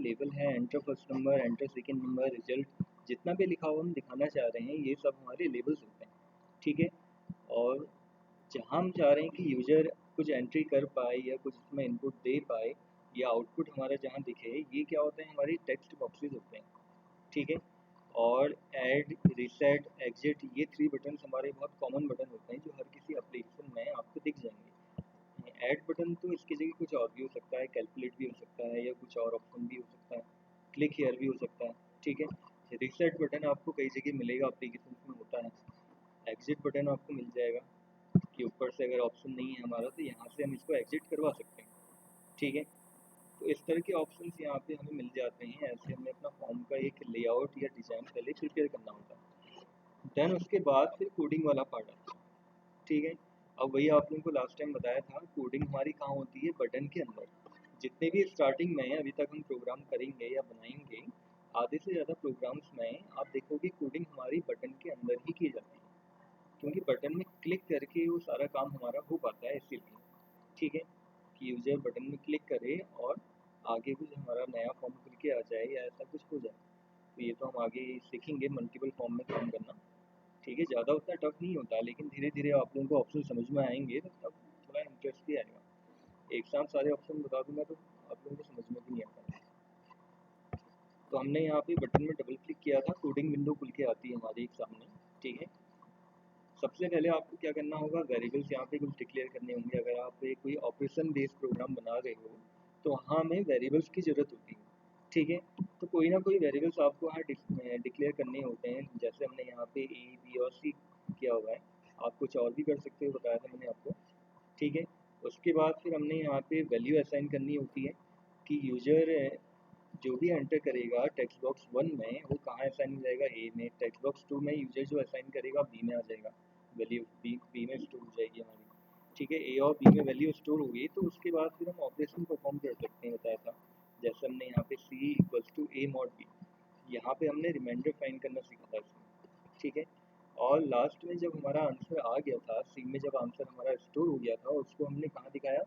Label है, enter first number, enter second number, result, जितना भी लिखा हुआ हम दिखाना चाह रहे हैं ये सब हमारे लेबल्स होते हैं, ठीक है। और जहाँ हम चाह रहे हैं कि यूज़र कुछ एंट्री कर पाए या कुछ इसमें इनपुट दे पाए या आउटपुट हमारा जहाँ दिखे, ये क्या होता है, हमारी टेक्स्ट बॉक्सेस होते हैं, ठीक है। और ऐड, रीसेट, एग्जिट, ये 3 बटन हमारे बहुत कॉमन बटन होते हैं जो हर किसी एप्लीकेशन में आपको दिख जाएंगे। ऐड बटन तो इसकी जगह कुछ और भी हो सकता है, कैलकुलेट भी हो सकता है या कुछ और ऑप्शन भी हो सकता है, क्लिक हियर भी हो सकता है, ठीक है। रीसेट बटन आपको कई जगह मिलेगा, एप्लीकेशन में होता है। एग्जिट बटन आपको मिल जाएगा कि ऊपर से अगर ऑप्शन नहीं है हमारा तो यहाँ से हम इसको एग्जिट करवा सकते हैं, ठीक है। तो इस तरह के ऑप्शंस यहाँ पे हमें मिल जाते हैं। ऐसे हमें अपना फॉर्म का एक लेआउट या डिज़ाइन पहले प्रिपेयर करना होता है। देन उसके बाद फिर कोडिंग वाला पार्ट आता है, ठीक है। अब वही आप लोगों को लास्ट टाइम बताया था, कोडिंग हमारी कहाँ होती है, बटन के अंदर। जितने भी स्टार्टिंग में अभी तक हम प्रोग्राम करेंगे या बनाएंगे, आधे से ज़्यादा प्रोग्राम्स में आप देखोगे कोडिंग हमारी बटन के अंदर ही की जाती है, क्योंकि बटन में क्लिक करके वो सारा काम हमारा हो पाता है, इसीलिए, ठीक है। कि यूज़र बटन में क्लिक करे और आगे कुछ हमारा नया फॉर्म खुल के आ जाए या ऐसा कुछ हो जाए। तो ये तो हम आगे सीखेंगे मल्टीपल फॉर्म में काम करना, ठीक है। ज़्यादा उतना टफ नहीं होता, लेकिन धीरे धीरे आप लोगों को ऑप्शन समझ में आएंगे तो तब थोड़ा इंटरेस्ट भी आएगा। एक साथ सारे ऑप्शन बता दूंगा तो आप लोगों को समझ में भी नहीं आता। तो हमने यहाँ पे बटन में डबल क्लिक किया था, कोडिंग विंडो खुल के आती है हमारे एक सामने, ठीक है। सबसे पहले आपको क्या करना होगा, वेरिएबल्स यहाँ पे कुछ डिक्लेयर करने होंगे। अगर आप कोई ऑपरेशन बेस्ड प्रोग्राम बना रहे हो तो वहाँ हमें वेरिएबल्स की ज़रूरत होती है, ठीक है। तो कोई ना कोई वेरिएबल्स आपको वहाँ डिक्लेयर करने होते हैं। जैसे हमने यहाँ पे ए, बी और सी किया हुआ है, आप कुछ और भी कर सकते हो, बताया था मैंने आपको, ठीक है। उसके बाद फिर हमने यहाँ पे वैल्यू असाइन करनी होती है कि यूजर जो भी एंटर करेगा टेक्स्ट बॉक्स 1 में वो कहाँ असाइन हो जाएगा, ए में। टेक्स्ट बॉक्स 2 में यूजर जो असाइन करेगा बी में आ जाएगा, वैल्यू बी में स्टोर हो जाएगी हमारी, ठीक है। ए और बी में वैल्यू स्टोर हो गई तो उसके बाद फिर हम ऑपरेशन परफॉर्म कर सकते हैं, बताया था। जैसे हमने यहाँ पे C equals to A mod B, यहाँ पे हमने रिमाइंडर फाइंड करना सीखा था इसमें, ठीक है। और लास्ट में जब हमारा आंसर आ गया था, सी में जब आंसर हमारा स्टोर हो गया था, उसको हमने कहाँ दिखाया,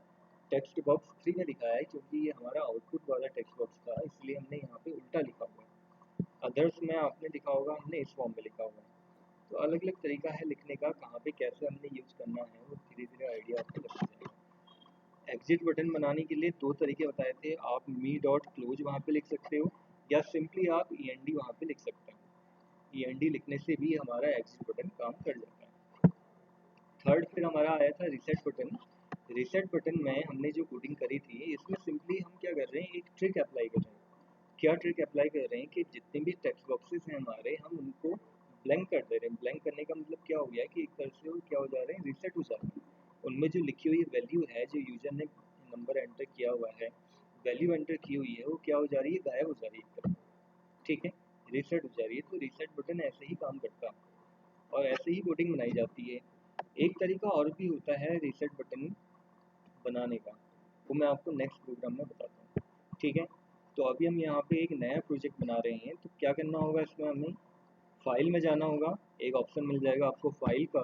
टेक्स्ट बॉक्स 3 में दिखाया है, क्योंकि ये हमारा आउटपुट वाला टेक्स्ट बॉक्स था, इसलिए हमने यहाँ पे उल्टा लिखा हुआ है। अदर्स में आपने लिखा होगा, हमने इस फॉर्म में लिखा हुआ है। तो अलग अलग तरीका है लिखने का, कहाँ पे कैसे हमने यूज़ करना है वो धीरे धीरे आइडिया आपको लग जाएगा। एग्जिट बटन बनाने के लिए 2 तरीके बताए थे, आप मी डॉट क्लोज वहाँ पे लिख सकते हो या सिंपली आप ई एन डी वहाँ पे लिख सकते हो। ई एन डी लिखने से भी हमारा एग्जिट बटन काम कर जाता है। थर्ड फिर हमारा आया था रीसेट बटन। रीसेट बटन में हमने जो कोडिंग करी थी, इसमें सिंपली हम क्या कर रहे हैं, एक ट्रिक अप्लाई कर रहे हैं। क्या ट्रिक अप्लाई कर रहे हैं कि जितने भी टेक्स्ट बॉक्सेस हैं हमारे, हम उनको ब्लैंक कर दे रहे हैं। ब्लैंक करने का मतलब क्या हो गया कि एक तरह से वो क्या हो जा रहे हैं, रीसेट हो जा रहे हैं। उनमें जो लिखी हुई वैल्यू है, जो यूजर ने नंबर एंटर किया हुआ है, वैल्यू एंटर की हुई है, वो क्या हो जा रही है, गायब हो जा रही है एक तरह, ठीक है, रीसेट हो जा रही है। तो रीसेट बटन ऐसे ही काम करता है और ऐसे ही कोडिंग बनाई जाती है। एक तरीका और भी होता है रीसेट बटन बनाने का, वो मैं आपको नेक्स्ट प्रोग्राम में बताता हूँ, ठीक है। तो अभी हम यहाँ पे एक नया प्रोजेक्ट बना रहे हैं, तो क्या करना होगा, इसमें हमें फाइल में जाना होगा, एक ऑप्शन मिल जाएगा आपको फाइल का।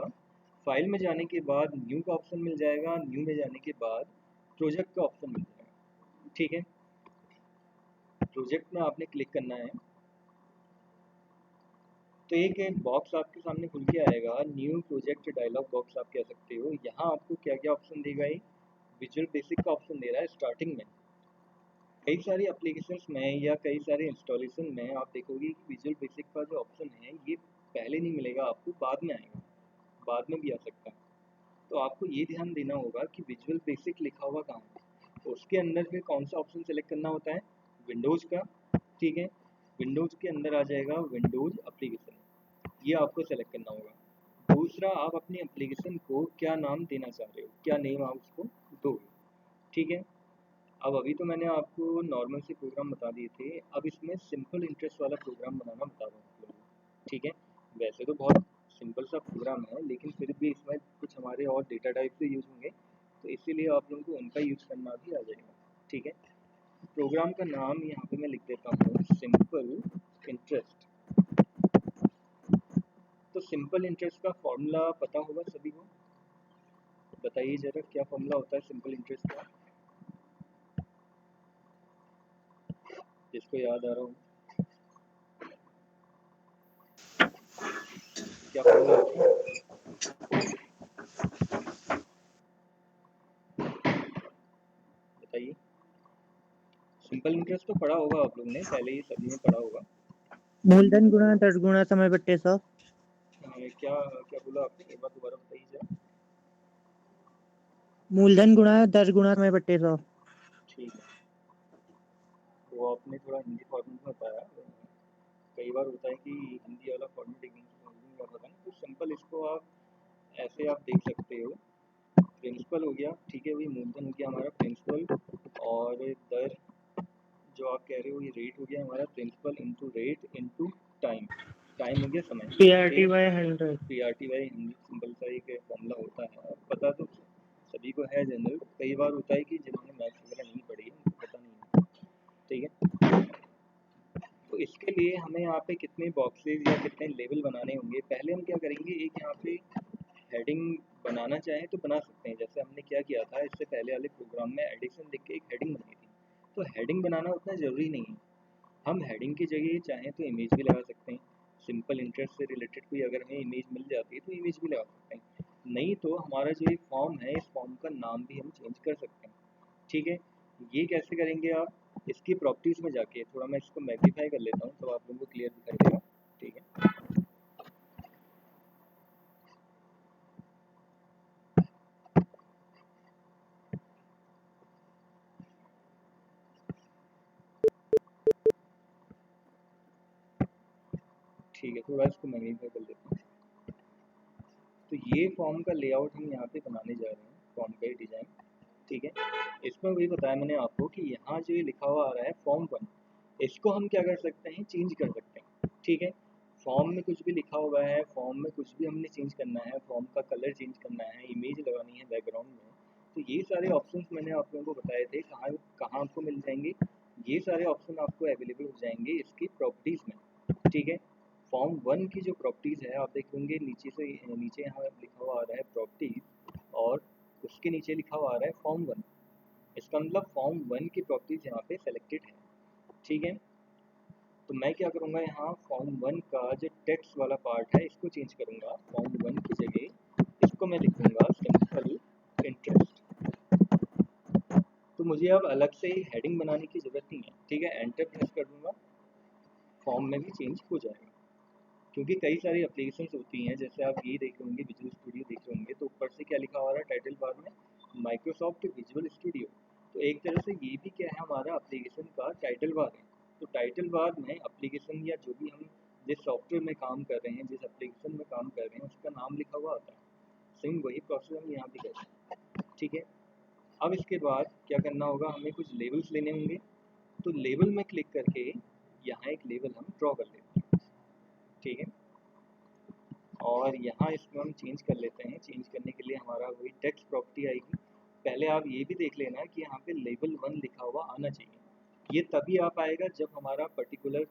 फाइल में जाने के बाद न्यू का ऑप्शन मिल जाएगा, न्यू में जाने के बाद प्रोजेक्ट का ऑप्शन मिल जाएगा, ठीक है। प्रोजेक्ट में आपने क्लिक करना है तो एक बॉक्स आपके सामने खुल के आएगा, न्यू प्रोजेक्ट डायलॉग बॉक्स आप कह सकते हो। यहाँ आपको क्या क्या ऑप्शन देगा, ये विजुअल बेसिक का ऑप्शन दे रहा है स्टार्टिंग में। कई सारी एप्लीकेशंस में या कई सारे इंस्टॉलेशन में आप देखोगे कि विजुअल बेसिक का जो ऑप्शन है ये पहले नहीं मिलेगा आपको, बाद में आएगा, बाद में भी आ सकता है। तो आपको ये ध्यान देना होगा कि विजुअल बेसिक लिखा हुआ कहाँ है, तो उसके अंदर फिर कौन सा ऑप्शन सेलेक्ट करना होता है, विंडोज़ का, ठीक है। विंडोज़ के अंदर आ जाएगा विंडोज़ एप्लीकेशन, ये आपको सेलेक्ट करना होगा। दूसरा, आप अपनी एप्लीकेशन को क्या नाम देना चाह रहे हो, क्या नेम आप उसको दोगे, ठीक है। अब अभी तो मैंने आपको नॉर्मल से प्रोग्राम बता दिए थे, अब इसमें सिंपल इंटरेस्ट वाला प्रोग्राम बनाना बता रहा हूँ आप लोगों को, ठीक है। वैसे तो बहुत सिंपल सा प्रोग्राम है, लेकिन फिर भी इसमें कुछ हमारे और डेटा टाइप से यूज़ होंगे, तो इसीलिए आप लोगों को उनका यूज़ करना भी आ जाएगा, ठीक है। प्रोग्राम का नाम यहाँ पे मैं लिख देता हूँ, सिंपल इंटरेस्ट। तो सिंपल इंटरेस्ट का फॉर्मूला पता होगा सभी को, बताइए ज़रा क्या फॉर्मूला होता है सिंपल इंटरेस्ट का। जिसको याद आ रहा हो। क्या फॉर्मूला आपका बताइए। सिंपल इंटरेस्ट तो पढ़ा होगा आप लोग ने, पहले ही सभी में पढ़ा होगा। मूलधन गुणा 10 गुणा समय बट्टे 100। क्या क्या बोला आपने, एक बार दोबारा बताइए जरा। मूलधन गुणा 10 गुणा समय बट्टे 100। ठीक है, तो आपने थोड़ा हिंदी फॉर्मेट में बताया। कई बार होता है कि हिंदी वाला फॉर्मेट इंग्लिश में समझ नहीं आता है, तो सिंपल इसको आप ऐसे आप देख सकते हो। प्रिंसिपल हो गया, ठीक है, वही मूलधन हो गया हमारा प्रिंसिपल, और दर जो आप कह रहे हो ये रेट हो गया हमारा, principal into rate into time. Time हो गया समय, ठीक पीआरटी है। By 100। PRT by Hindi simple सा एक फॉर्मूला होता है, और पता तो सभी को है जनरल। कई बार होता है कि जिन्होंने मैथ्स वगैरह नहीं पढ़ी है उनको पता नहीं है, ठीक है। तो इसके लिए हमें यहाँ पे कितने बॉक्सेस या कितने लेवल बनाने होंगे। पहले हम क्या करेंगे, एक यहाँ पे हेडिंग बनाना चाहें तो बना सकते हैं, जैसे हमने क्या किया था इससे पहले वाले प्रोग्राम में एडिशन लिख के एक हेडिंग बनाई थी। तो हेडिंग बनाना उतना ज़रूरी नहीं है, हम हेडिंग की जगह चाहें तो इमेज भी लगा सकते हैं। सिंपल इंटरेस्ट से रिलेटेड कोई अगर हमें इमेज मिल जाती है तो इमेज भी लगा सकते हैं। नहीं तो हमारा जो ये फॉर्म है, इस फॉर्म का नाम भी हम चेंज कर सकते हैं, ठीक है। ये कैसे करेंगे आप, इसकी प्रॉपर्टीज़ में जाके थोड़ा मैं इसको मैग्नीफाई कर लेता हूँ तो आप लोगों को क्लियर दिखाई देगा, ठीक है। ठीक है, थोड़ा इसको मैग्नीफाई कर लेता हूँ। तो ये फॉर्म का लेआउट हम यहाँ पे बनाने जा रहे हैं, फॉर्म का ही डिज़ाइन, ठीक है। इसमें वही बताया मैंने आपको कि यहाँ जो ये लिखा हुआ आ रहा है फॉर्म 1, इसको हम क्या कर सकते हैं, चेंज कर सकते हैं, ठीक है। फॉर्म में कुछ भी लिखा हुआ है, फॉर्म में कुछ भी हमने चेंज करना है, फॉर्म का कलर चेंज करना है, इमेज लगानी है बैकग्राउंड में, तो ये सारे ऑप्शंस मैंने आप लोगों को बताए थे। कहाँ कहाँ आपको मिल जाएंगे, ये सारे ऑप्शन आपको अवेलेबल हो जाएंगे इसकी प्रॉपर्टीज़ में, ठीक है। फॉर्म 1 की जो प्रॉपर्टीज़ है आप देखेंगे नीचे से, नीचे यहाँ लिखा हुआ आ रहा है प्रॉपर्टीज़, और उसके नीचे लिखा हुआ आ रहा है फॉर्म 1। इसका मतलब फॉर्म 1 की प्रॉपर्टीज़ यहाँ पे सेलेक्टेड है, ठीक है। तो मैं क्या करूँगा, यहाँ फॉर्म 1 का जो टेक्स्ट वाला पार्ट है इसको चेंज करूँगा। फॉर्म 1 की जगह इसको मैं लिखूँगा सिंपल इंटरेस्ट। तो मुझे अब अलग से हेडिंग बनाने की ज़रूरत नहीं है, ठीक है। एंटर प्रेस कर दूँगा, फॉर्म में भी चेंज हो जाएगा। क्योंकि कई सारी एप्लीकेशंस होती हैं, जैसे आप ये देख रहे होंगे, विजुअल स्टूडियो देख रहे होंगे, तो ऊपर से क्या लिखा हुआ है टाइटल बार में, माइक्रोसॉफ्ट विजुअल स्टूडियो। तो एक तरह से ये भी क्या है, हमारा एप्लीकेशन का टाइटल बार है। तो टाइटल बार में एप्लीकेशन या जो भी हम जिस सॉफ्टवेयर में काम कर रहे हैं, जिस एप्लीकेशन में काम कर रहे हैं, उसका नाम लिखा हुआ आता है। सेम वही प्रोसेस हम यहाँ भी करते हैं, ठीक है। अब इसके बाद क्या करना होगा, हमें कुछ लेबल्स लेने होंगे। तो लेबल में क्लिक करके यहाँ एक लेबल हम ड्रॉ कर लेते हैं, ठीक है। और यहाँ इसको हम चेंज कर लेते हैं। चेंज करने के लिए हमारा वही टेक्स्ट प्रॉपर्टी आएगी। पहले आप ये भी देख लेना कि यहाँ पे लेबल 1 लिखा हुआ आना चाहिए। ये तभी आ पाएगा जब हमारा पर्टिकुलर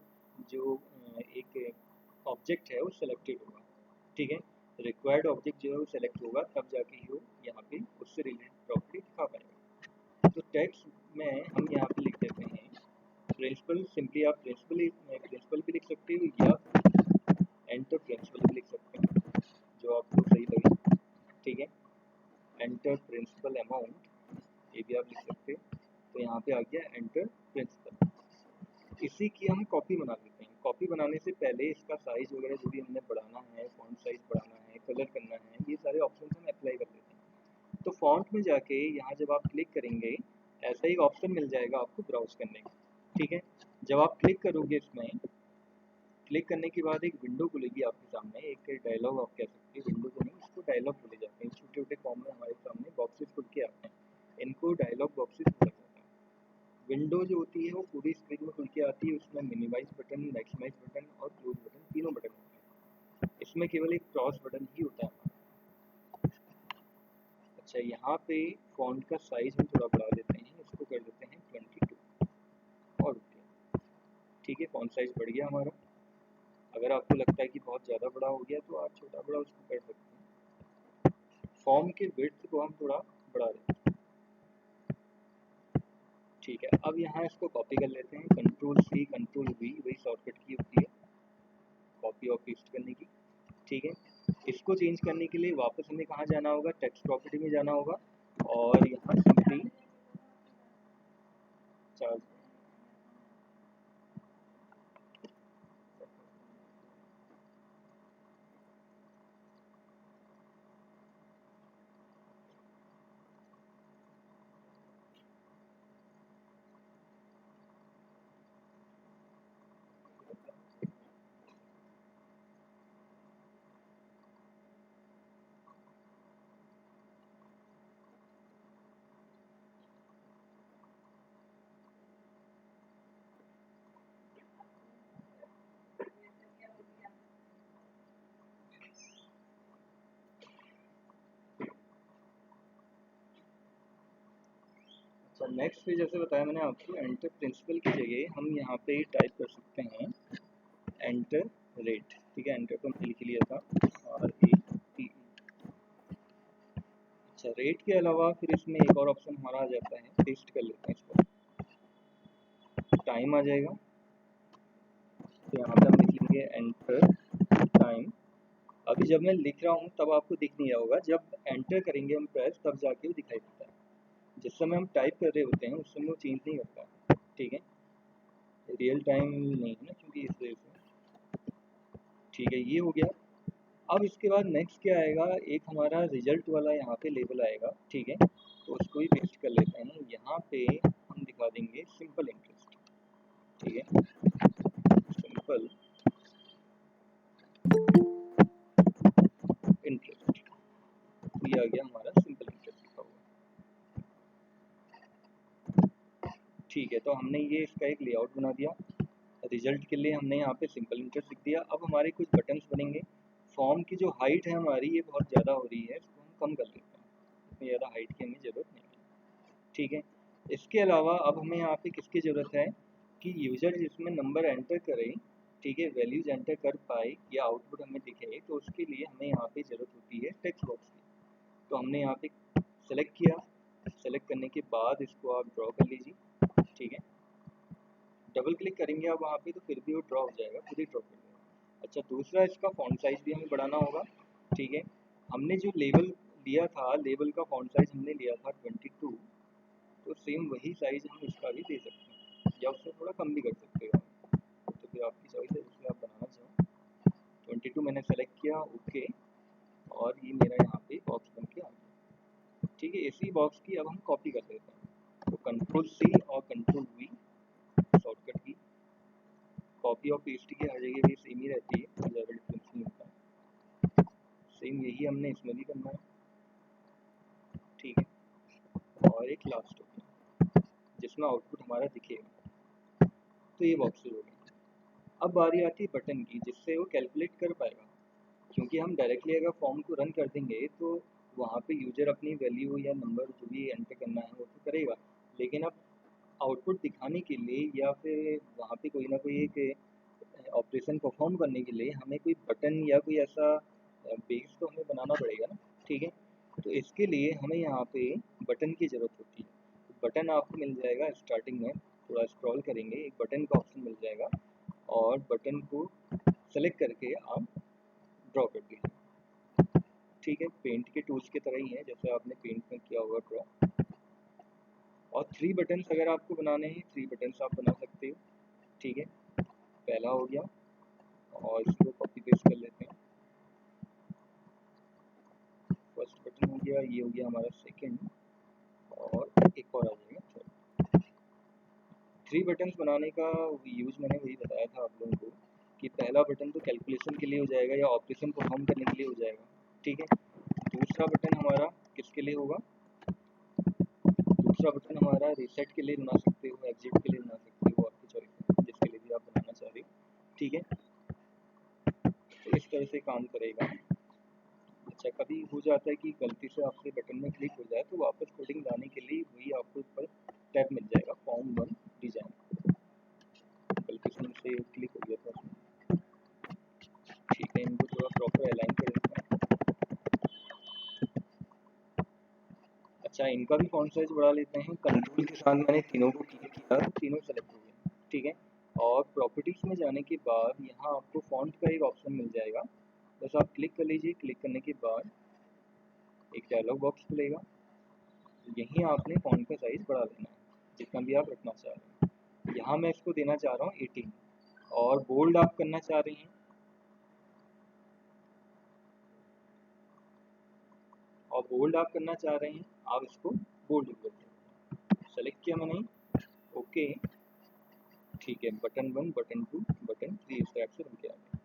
जो एक ऑब्जेक्ट है वो सिलेक्टेड होगा, ठीक है। रिक्वायर्ड ऑब्जेक्ट जो है वो सेलेक्ट होगा, तब जाके ही वो यहाँ पे उससे रिलेटेड प्रॉपर्टी दिखा पाएगा। तो टेक्स्ट में हम यहाँ पे लिख देते हैं प्रिंसिपल। सिंपली आप प्रिंसिपल भी लिख सकते हो, या एंटर प्रिंसिपल भी लिख सकते हैं, जो आपको सही लगे, ठीक है। एंटर प्रिंसिपल अमाउंट, ये भी आप लिख सकते हो। तो यहाँ पे आ गया एंटर प्रिंसिपल। इसी की हम कॉपी बना लेते हैं। कॉपी बनाने से पहले इसका साइज वगैरह जो भी हमने बढ़ाना है, फॉन्ट साइज बढ़ाना है, कलर करना है, ये सारे ऑप्शन हम अप्लाई कर लेते हैं। तो फॉन्ट में जाके यहाँ जब आप क्लिक करेंगे, ऐसा ही ऑप्शन मिल जाएगा आपको ब्राउज करने का, ठीक है। जब आप क्लिक करोगे इसमें, क्लिक करने के बाद एक विंडो खुलेगी आपके सामने, एक डायलॉग आप कह सकते हैं, विंडो को नहीं, इसको डायलॉग बोले जाते हैं। छोटे छोटे फॉर्म में हमारे सामने बॉक्सेस खुल के आते हैं, इनको डायलॉग बॉक्सेस बोला जाता है। विंडो जो होती है वो पूरी स्क्रीन में खुल के आती है, उसमें मिनिमाइज बटन, मैक्सिमाइज बटन और क्लोज बटन, तीनों बटन होते हैं। इसमें केवल एक क्रॉस बटन ही होता है हमारा। अच्छा, यहाँ पे फॉन्ट का साइज हम थोड़ा बढ़ा देते हैं, इसको कर देते हैं 22 और ओके, ठीक है। फॉन्ट साइज बढ़ गया हमारा। अगर आपको लगता है कि बहुत ज़्यादा बड़ा हो गया तो आप छोटा बड़ा उसको कर सकते हैं। फॉर्म के विड्थ को हम थोड़ा बढ़ा देते हैं, ठीक है, अब यहाँ इसको कॉपी कर लेते हैं, कंट्रोल सी कंट्रोल वी, वही शॉर्टकट की होती है कॉपी और पेस्ट करने की। ठीक है, इसको चेंज करने के लिए वापस हमें कहाँ जाना होगा, टेक्स्ट प्रॉपर्टी में जाना होगा और यहाँ सिंपली चार्ज तो नेक्स्ट पे जैसे बताया मैंने आपको, एंटर प्रिंसिपल की जगह हम यहाँ पे टाइप कर सकते हैं एंटर रेट। ठीक है, एंटर तो हमने लिख लिया था, RATE। अच्छा, रेट के अलावा फिर इसमें एक और ऑप्शन हमारा आ जाता है, पेस्ट कर लेते हैं इसको, टाइम आ जाएगा। तो यहाँ पे हम लिख लेंगे एंटर टाइम। अभी जब मैं लिख रहा हूँ तब आपको दिख नहीं रहा होगा, जब एंटर करेंगे हम प्रेस तब जाके वो दिखाई देता है। जिस समय हम टाइप कर रहे होते हैं उस समय वो चेंज नहीं करता। ठीक है, रियल टाइम नहीं है ना, क्योंकि इस वजह से। ठीक है, ये हो गया। अब इसके बाद नेक्स्ट क्या आएगा, एक हमारा रिजल्ट वाला यहाँ पे लेबल आएगा। ठीक है, तो उसको भी पेस्ट कर लेते हैं। यहाँ पे हम दिखा देंगे सिंपल इंटरेस्ट। ठीक है, सिंपल इंटरेस्ट, ये आ गया हमारा सिंपल इंटरेस्ट लिखा हुआ। ठीक है, तो हमने ये इसका एक लेआउट बना दिया। रिजल्ट के लिए हमने यहाँ पे सिंपल इंटरेस्ट लिख दिया। अब हमारे कुछ बटन्स बनेंगे। फॉर्म की जो हाइट है हमारी, ये बहुत ज़्यादा हो रही है, इसको हम कम कर लेते हैं, इतनी ज़्यादा हाइट की हमें ज़रूरत नहीं है। ठीक है, इसके अलावा अब हमें यहाँ पे किसकी ज़रूरत है कि यूज़र जिसमें नंबर एंटर करे, ठीक है, वैल्यूज़ एंटर कर पाए या आउटपुट हमें दिखे, तो उसके लिए हमें यहाँ पे ज़रूरत होती है टेक्स्ट बॉक्स की। तो हमने यहाँ पे सेलेक्ट किया, सेलेक्ट करने के बाद इसको आप ड्रॉ कर लीजिए। ठीक है, डबल क्लिक करेंगे आप वहाँ पे तो फिर भी वो ड्रॉ हो जाएगा, खुद ही ड्रॉ कर देगा। अच्छा, दूसरा इसका फॉन्ट साइज़ भी हमें बढ़ाना होगा। ठीक है, हमने जो लेबल लिया था, लेबल का फॉन्ट साइज़ हमने लिया था 22, तो सेम वही साइज़ हम इसका भी दे सकते हैं या उससे थोड़ा कम भी कर सकते हो। तो फिर आपकी चॉइस है जिसमें आप बनाना चाहो। 22 मैंने सेलेक्ट किया, ओके, और ये मेरा यहाँ पे बॉक्स बन के आ गया। ठीक है, इसी बॉक्स की अब हम कॉपी कर लेते हैं। तो कंट्रोल सी और कंट्रोल वी शॉर्टकट की, कॉपी और पेस्ट की हर जगह भी सेम ही रहती है, ज़्यादा डिफरेंस नहीं होता है। सेम यही हमने इसमें भी करना है। ठीक है, और एक लास्ट हो गया जिसमें आउटपुट हमारा दिखेगा। तो ये बॉक्सेस हो गए। अब बारी आती है बटन की, जिससे वो कैलकुलेट कर पाएगा, क्योंकि हम डायरेक्टली अगर फॉर्म को रन कर देंगे तो वहाँ पे यूजर अपनी वैल्यू या नंबर जो भी एंटर करना है वो तो करेगा, लेकिन अब आउटपुट दिखाने के लिए या फिर वहाँ पे कोई ना कोई एक ऑपरेशन परफॉर्म करने के लिए हमें कोई बटन या कोई ऐसा बेस तो हमें बनाना पड़ेगा ना। ठीक है, तो इसके लिए हमें यहाँ पे बटन की ज़रूरत होती है। बटन आपको मिल जाएगा स्टार्टिंग में, थोड़ा स्क्रॉल करेंगे, एक बटन का ऑप्शन मिल जाएगा और बटन को सेलेक्ट करके आप ड्रॉ कर दीजिए। ठीक है, पेंट के टूल्स की तरह ही है जैसे आपने पेंट में किया होगा ड्रॉ। और 3 बटन्स अगर आपको बनाने हैं, 3 बटन्स आप बना सकते हो। ठीक है, पहला हो गया और इसको कॉपी पेस्ट कर लेते हैं। फर्स्ट बटन हो गया, ये हो गया हमारा सेकंड, और एक और आ जाएगा थर्ड। 3 बटन्स बनाने का यूज़ मैंने वही बताया था आप लोगों को कि पहला बटन तो कैलकुलेशन के लिए हो जाएगा या ऑपरेशन परफॉर्म करने के लिए हो जाएगा। ठीक है, दूसरा बटन हमारा किसके लिए होगा, दूसरा बटन हमारा रीसेट के लिए बना सकते हो, एग्जिट के लिए बना सकते हो, आपकी चॉइस है जिसके लिए भी आप बनाना चाह रहे हो। ठीक है, तो इस तरह से काम करेगा। अच्छा, कभी हो जाता है कि गलती से आपसे बटन में क्लिक हो जाए तो वापस कोडिंग लाने के लिए वही आपको ऊपर टैब मिल जाएगा, फॉर्म 1 डिज़ाइन। गलती से मुझसे क्लिक हो गया था उसमें। ठीक है, इनको थोड़ा प्रॉपर अलाइन कर देते हैं। अच्छा, इनका भी फॉन्ट साइज बढ़ा लेते हैं। कंट्रोल के साथ मैंने तीनों को क्लिक किया तो तीनों सेलेक्ट हो गए, ठीक है। और प्रॉपर्टीज़ में जाने के बाद यहाँ आपको फॉन्ट का एक ऑप्शन मिल जाएगा, बस आप क्लिक कर लीजिए। क्लिक करने के बाद एक डायलॉग बॉक्स खुलेगा, यहीं आपने फॉन्ट का साइज़ बढ़ा लेना है जितना भी आप रखना चाह रहे हैं। यहाँ मैं इसको देना चाह रहा हूँ 18, और बोल्ड आप करना चाह रहे हैं, आप इसको बोल्ड कर दो। सेलेक्ट किया मैंने, ओके, ठीक है। बटन 1, बटन 2, बटन 3 इस टाइप से बन के आ गया।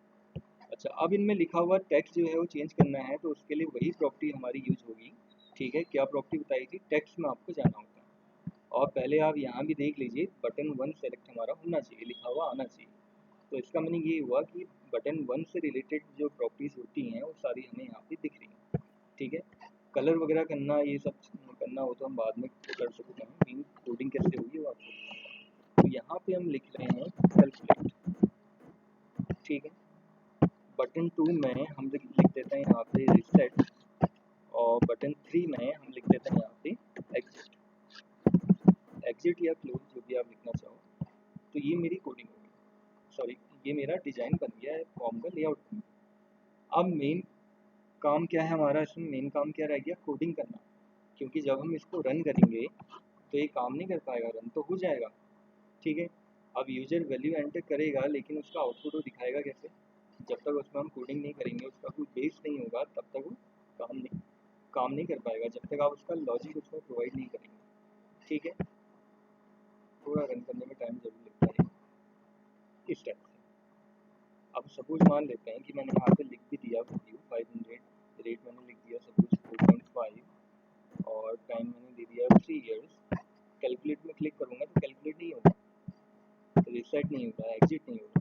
अच्छा, अब इनमें लिखा हुआ टेक्स्ट जो है वो चेंज करना है, तो उसके लिए वही प्रॉपर्टी हमारी यूज होगी, ठीक है। क्या प्रॉपर्टी बताई थी? टेक्स्ट में आपको जाना होता है, और पहले आप यहाँ भी देख लीजिए, बटन 1 सेलेक्ट हमारा होना चाहिए, लिखा हुआ आना चाहिए। तो इसका मीनिंग ये हुआ कि बटन 1 से रिलेटेड जो प्रॉपर्टीज़ होती हैं वो सारी हमें यहाँ पे दिख रही हैं, ठीक है। कलर वगैरह करना, ये सब करना हो तो हम बाद में कर सकते हैं, मेन कोडिंग कैसे होगी वो आपको बताऊंगा। तो यहाँ पे हम लिख रहे हैं कैलकुलेट, ठीक है। बटन 2 में हम लिख देते हैं यहाँ पे रिसेट, और बटन 3 में हम लिख देते हैं यहाँ पे एग्जिट या क्लोज, जो भी आप लिखना चाहो। तो ये मेरी कोडिंग होगी, सॉरी, ये मेरा डिज़ाइन बन गया है फॉर्म का लेआउट। अब मेन काम क्या है हमारा? इसमें मेन काम क्या रह गया? कोडिंग करना, क्योंकि जब हम इसको रन करेंगे तो ये काम नहीं कर पाएगा, रन तो हो जाएगा, ठीक है। अब यूजर वैल्यू एंटर करेगा, लेकिन उसका आउटपुट वो दिखाएगा कैसे? जब तक उसमें हम कोडिंग नहीं करेंगे, उसका कोई बेस नहीं होगा, तब तक वो काम नहीं कर पाएगा, जब तक आप उसका लॉजिक उसमें प्रोवाइड नहीं करेंगे, ठीक है। थोड़ा रन करने में टाइम जरूर लगता है इस टाइप से। अब सपोज मान लेते हैं कि मैंने यहाँ पे लिख भी दिया वैल्यू 500, रेट मैंने लिख दिया सपोज 4.5, और टाइम मैंने दे दिया 3 इयर्स। कैलकुलेट में क्लिक करूँगा तो कैलकुलेट नहीं होगा, तो रिसेट नहीं होगा, एग्जिट नहीं होगा,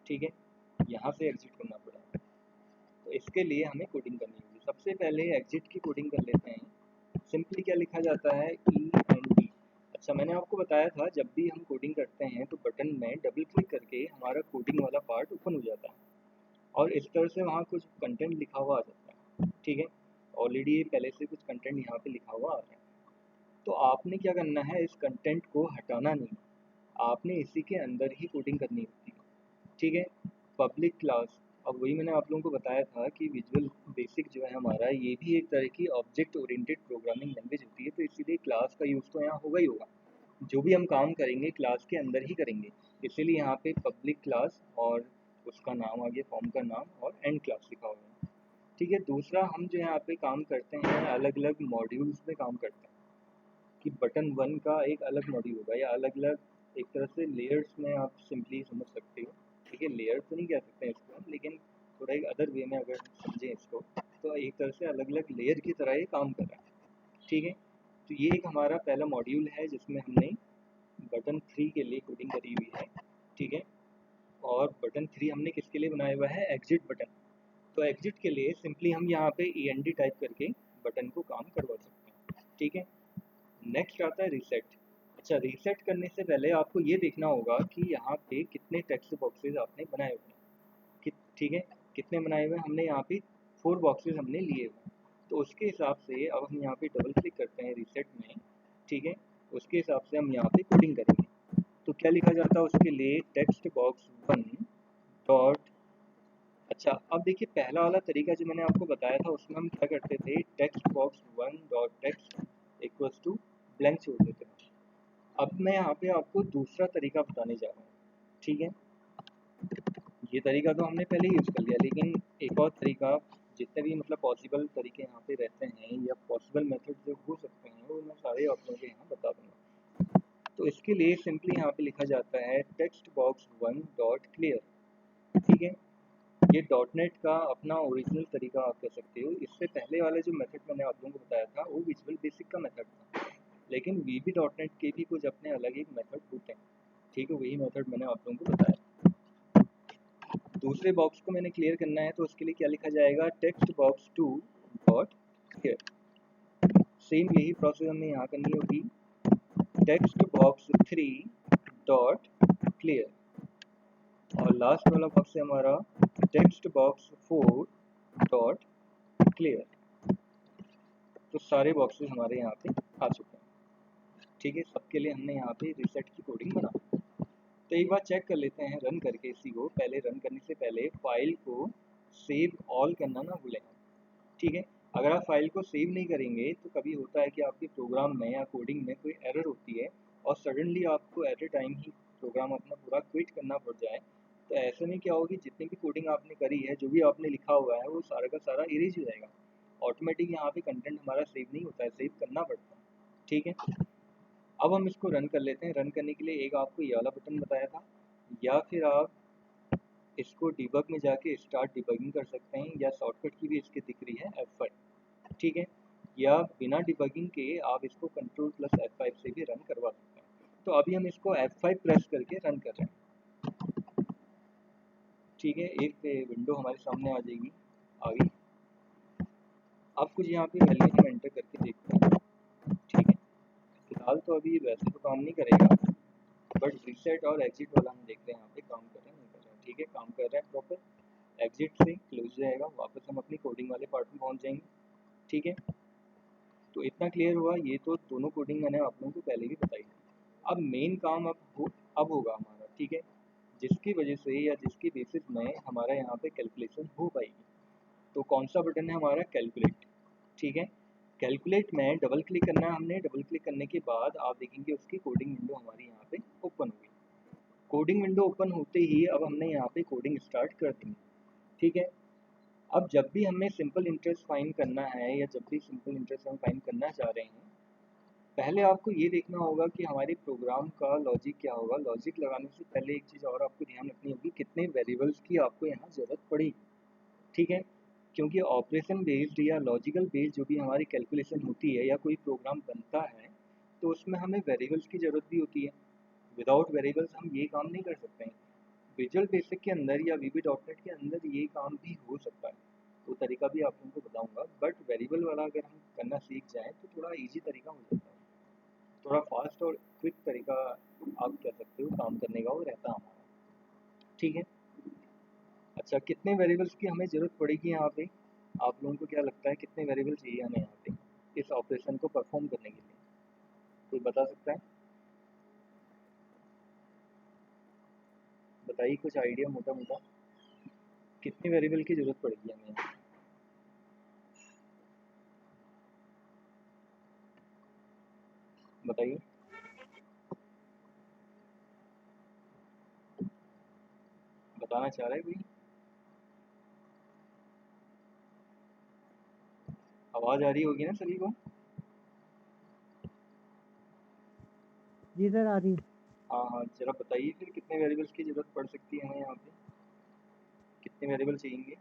ठीक है। यहाँ से एग्जिट करना पड़ा, तो इसके लिए हमें कोडिंग करनी होगी। सबसे पहले एग्जिट की कोडिंग कर लेते हैं। सिंपली क्या लिखा जाता है? END। अच्छा, मैंने आपको बताया था जब भी हम कोडिंग करते हैं तो बटन में डबल क्लिक करके हमारा कोडिंग वाला पार्ट ओपन हो जाता है, और इस तरह से वहाँ कुछ कंटेंट लिखा हुआ आ जाता है, ठीक है। ऑलरेडी पहले से कुछ कंटेंट यहाँ पे लिखा हुआ आ रहा है, तो आपने क्या करना है? इस कंटेंट को हटाना नहीं, आपने इसी के अंदर ही कोडिंग करनी होती है, ठीक है। पब्लिक क्लास, अब वही मैंने आप लोगों को बताया था कि विजुअल बेसिक जो है हमारा, ये भी एक तरह की ऑब्जेक्ट ओरिएंटेड प्रोग्रामिंग लैंग्वेज होती है, तो इसीलिए क्लास का यूज़ तो यहाँ होगा ही होगा। जो भी हम काम करेंगे क्लास के अंदर ही करेंगे, इसीलिए यहाँ पे पब्लिक क्लास और उसका नाम आ गया, फॉर्म का नाम, और एंड क्लास लिखा हुआ है, ठीक है। दूसरा, हम जो यहाँ पे काम करते हैं अलग अलग मॉड्यूल्स में काम करते हैं, कि बटन 1 का एक अलग मॉड्यूल होगा, या अलग अलग एक तरह से लेयर्स में आप सिंपली समझ सकते हो, ठीक है। लेयर तो नहीं कह सकते हैं इसको हम, लेकिन थोड़ा एक अदर वे में अगर समझें इसको, तो एक तरह से अलग अलग लेयर की तरह ये काम कर रहा है, ठीक है। तो ये एक हमारा पहला मॉड्यूल है जिसमें हमने बटन 3 के लिए कोडिंग करी हुई है, ठीक है। और बटन 3 हमने किसके लिए बनाया हुआ है? Exit button. तो एग्जिट के लिए सिंपली हम यहाँ पे END टाइप करके बटन को काम करवा सकते हैं, ठीक है। नेक्स्ट आता है रीसेट। अच्छा, रीसेट करने से पहले आपको ये देखना होगा कि यहाँ पे कितने टेक्स्ट बॉक्सेस आपने बनाए हुए हैं, ठीक है। कितने बनाए हुए हैं? हमने यहाँ पे 4 बॉक्सेस हमने लिए हुए हैं, तो उसके हिसाब से अब हम यहाँ पे डबल क्लिक करते हैं रीसेट में, ठीक है। उसके हिसाब से हम यहाँ पे कोडिंग करेंगे। तो क्या लिखा जाता है उसके लिए? टेक्स्ट बॉक्स 1 डॉट, अच्छा, अब देखिए पहला वाला तरीका जो मैंने आपको बताया था उसमें हम क्या करते थे? Text box 1 dot text equals to blank छोड़ देते थे। अब मैं यहाँ पे आपको दूसरा तरीका बताने जा रहा हूँ, ठीक है। ये तरीका तो हमने पहले यूज़ कर लिया, लेकिन एक और तरीका, जितने भी मतलब पॉसिबल तरीके यहाँ पे रहते हैं या पॉसिबल मेथड जो हो सकते हैं, वो मैं सारे आप लोगों को यहाँ बता दूँगा। तो इसके लिए सिंपली यहाँ पे लिखा जाता है टेक्स्ट बॉक्स 1 डॉट क्लियर, ठीक है। ये डॉट नेट का अपना ओरिजिनल तरीका आप कह सकते हो। इससे पहले वाला जो मेथड मैंने आप लोगों को बताया था वो विजुअल बेसिक का मेथड था, लेकिन VB डॉट नेट के भी कुछ अपने अलग एक मेथड होते हैं, ठीक है। वही मेथड मैंने आप लोगों को बताया। दूसरे बॉक्स को मैंने क्लियर करना है, तो उसके लिए क्या लिखा जाएगा? Text box 2 dot clear. Same यही प्रोसेस हमें यहाँ करनी होगी, टेक्स्ट बॉक्स 3 डॉट क्लियर, और लास्ट वाला बॉक्स है हमारा टेक्स्ट बॉक्स 4 डॉट क्लियर। तो सारे बॉक्सेस हमारे यहाँ पे आ चुके हैं। ठीक है, सबके लिए हमने यहाँ पे रीसेट की कोडिंग बना। तो एक बार चेक कर लेते हैं रन करके इसी को। पहले रन करने से पहले फाइल को सेव ऑल करना ना भूलें। ठीक है, अगर आप फाइल को सेव नहीं करेंगे तो कभी होता है कि आपके प्रोग्राम में या कोडिंग में कोई एरर होती है और सडनली आपको एट ए टाइम ही प्रोग्राम अपना पूरा क्विट करना पड़ जाए। तो ऐसे में क्या होगी, जितनी भी कोडिंग आपने करी है, जो भी आपने लिखा हुआ है, वो सारा का सारा इरेज हो जाएगा। ऑटोमेटिक यहाँ पे कंटेंट हमारा सेव नहीं होता है, सेव करना पड़ता है। ठीक है, अब हम इसको रन कर लेते हैं। रन करने के लिए एक आपको ये वाला बटन बताया था, या फिर आप इसको डिबग में जाके स्टार्ट डिबगिंग कर सकते हैं, या शॉर्टकट की भी इसकी दिख रही है F5। ठीक है, या बिना डिबगिंग के आप इसको कंट्रोल प्लस F5 से भी रन करवा सकते हैं। तो अभी हम इसको F5 प्रेस करके रन कर रहे हैं। ठीक है, एक विंडो हमारे सामने आ जाएगी, आ गई। अब कुछ यहाँ पे वैल्यू हम एंटर करके देखते हैं। ठीक है, फिलहाल तो अभी वैसे तो काम नहीं करेगा, बट रीसेट और एग्जिट वाला हम देखते हैं यहाँ पे काम कर रहा है नहीं कर रहा है। ठीक है, काम कर रहा है प्रॉपर। एग्जिट से क्लोज जाएगा, वापस हम अपनी कोडिंग वाले पार्ट में पहुँच जाएंगे। ठीक है, तो इतना क्लियर हुआ। ये तो दोनों कोडिंग मैंने आप लोगों को पहले भी बताई थी। अब मेन काम अब होगा हमारा। ठीक है, जिसकी वजह से या जिसकी बेसिस में हमारा यहाँ पे कैलकुलेशन हो पाएगी। तो कौन सा बटन है हमारा, कैलकुलेट। ठीक है, कैलकुलेट में डबल क्लिक करना है हमने। डबल क्लिक करने के बाद आप देखेंगे उसकी कोडिंग विंडो हमारी यहाँ पे ओपन होगी। कोडिंग विंडो ओपन होते ही अब हमने यहाँ पे कोडिंग स्टार्ट कर दी। ठीक है, अब जब भी हमें सिंपल इंटरेस्ट फाइंड करना है, या जब भी सिंपल इंटरेस्ट हम फाइंड करना चाह रहे हैं, पहले आपको ये देखना होगा कि हमारे प्रोग्राम का लॉजिक क्या होगा। लॉजिक लगाने से पहले एक चीज़ और आपको ध्यान रखनी होगी, कितने वेरिएबल्स की आपको यहाँ ज़रूरत पड़ेगी। ठीक है, क्योंकि ऑपरेशन बेस्ड या लॉजिकल बेस्ड जो भी हमारी कैलकुलेशन होती है या कोई प्रोग्राम बनता है, तो उसमें हमें वेरिएबल्स की ज़रूरत भी होती है। विदाउट वेरिएबल्स हम ये काम नहीं कर सकते हैं। विजुअल बेसिक के अंदर या वीबी डॉट नेट के अंदर ये काम भी हो सकता है, वो तरीका भी आप लोगों को बताऊंगा। बट वेरिएबल वाला अगर हम करना सीख जाएं तो थोड़ा इजी तरीका हो जाता है, थोड़ा फास्ट और क्विक तरीका आप कह सकते हो काम करने का वो रहता है हमारा। ठीक है, अच्छा, कितने वेरिएबल्स की हमें ज़रूरत पड़ेगी यहाँ पे, आप लोगों को क्या लगता है कितने वेरिएबल चाहिए हमें यहाँ पे इस ऑपरेशन को परफॉर्म करने के लिए, कोई बता सकता है? बताइए कुछ आइडिया मोटा मोटा, कितने वेरिएबल की ज़रूरत पड़ेगी हमें यहाँ? बताइए। बताना चाह रहा है कोई? आवाज़ आ रही होगी ना सभी को? जी सर, आ रही है। हाँ हाँ, जरा बताइए फिर कितने वेरिएबल्स की ज़रूरत पड़ सकती है हमें यहाँ पे, कितने वेरिएबल चाहिए?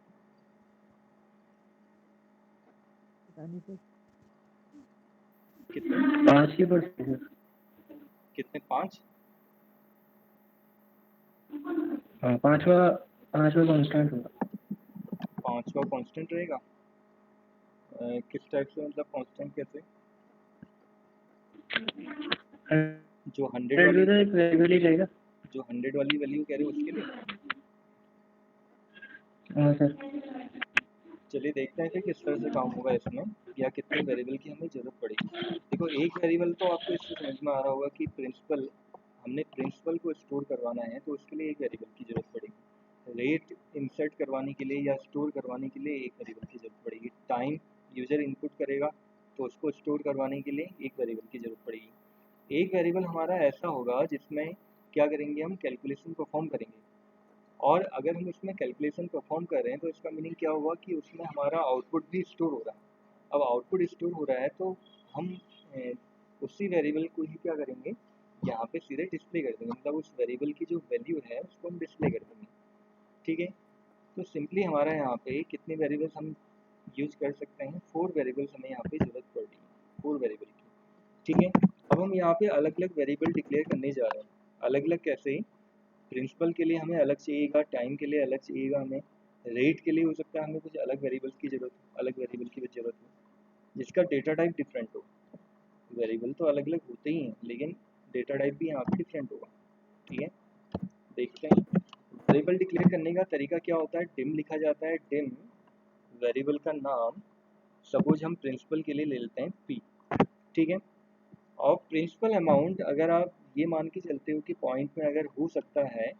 पता नहीं सर। कितने? 5 ही पड़ते हैं। कितने, 5? हाँ, पांचवा कांस्टेंट होगा। 5वां कांस्टेंट रहेगा? किस टाइप से, मतलब कांस्टेंट कैसे? जो 100 वाली, तो एक वेरिएबल ही रहेगा। जो 100 वाली वैल्यू कह रहे हो उसके लिए? हाँ सर। चलिए देखते हैं फिर किस तरह से काम होगा इसमें, या कितने वेरिएबल की हमें ज़रूरत पड़ेगी। देखो, एक वेरिएबल तो आपको इससे समझ में आ रहा होगा कि प्रिंसिपल, हमने प्रिंसिपल को स्टोर करवाना है तो उसके लिए एक वेरिएबल की ज़रूरत पड़ेगी। रेट इंसर्ट करवाने के लिए या स्टोर करवाने के लिए एक वेरिएबल की ज़रूरत पड़ेगी। टाइम यूज़र इनपुट करेगा तो उसको स्टोर करवाने के लिए एक वेरिएबल की ज़रूरत पड़ेगी। एक वेरिएबल हमारा ऐसा होगा जिसमें क्या करेंगे, हम कैलकुलेशन परफॉर्म करेंगे। और अगर हम उसमें कैलकुलेशन परफॉर्म कर रहे हैं तो इसका मीनिंग क्या हुआ कि उसमें हमारा आउटपुट भी स्टोर हो रहा है। अब आउटपुट स्टोर हो रहा है तो हम उसी वेरिएबल को ही क्या करेंगे, यहाँ पे सीधे डिस्प्ले कर देंगे, मतलब उस वेरिएबल की जो वैल्यू है उसको हम डिस्प्ले कर देंगे। ठीक है, तो सिंपली हमारा यहाँ पे कितने वेरिएबल्स हम यूज कर सकते हैं, 4 वेरिएबल्स हमें यहाँ पे ज़रूरत पड़ रही है, 4 वेरिएबल की। ठीक है, अब हम यहाँ पे अलग अलग वेरिएबल डिक्लेयर करने जा रहे हैं। अलग अलग कैसे, प्रिंसिपल के लिए हमें अलग चाहिएगा, टाइम के लिए अलग चाहिएगा हमें, रेट के लिए हो सकता है हमें कुछ अलग वेरिएबल्स की ज़रूरत हो, अलग वेरिएबल की ज़रूरत हो जिसका डेटा टाइप डिफरेंट हो। वेरिएबल तो अलग अलग होते ही हैं लेकिन डेटा टाइप भी यहाँ पे डिफरेंट होगा। ठीक है, देखते हैं वेरिएबल डिक्लेयर करने का तरीका क्या होता है। डिम लिखा जाता है, डिम वेरिएबल का नाम, सपोज हम प्रिंसिपल के लिए ले लेते हैं पी। ठीक है, और प्रिंसिपल अमाउंट अगर आप ये मान के चलते हो कि पॉइंट में अगर हो सकता है,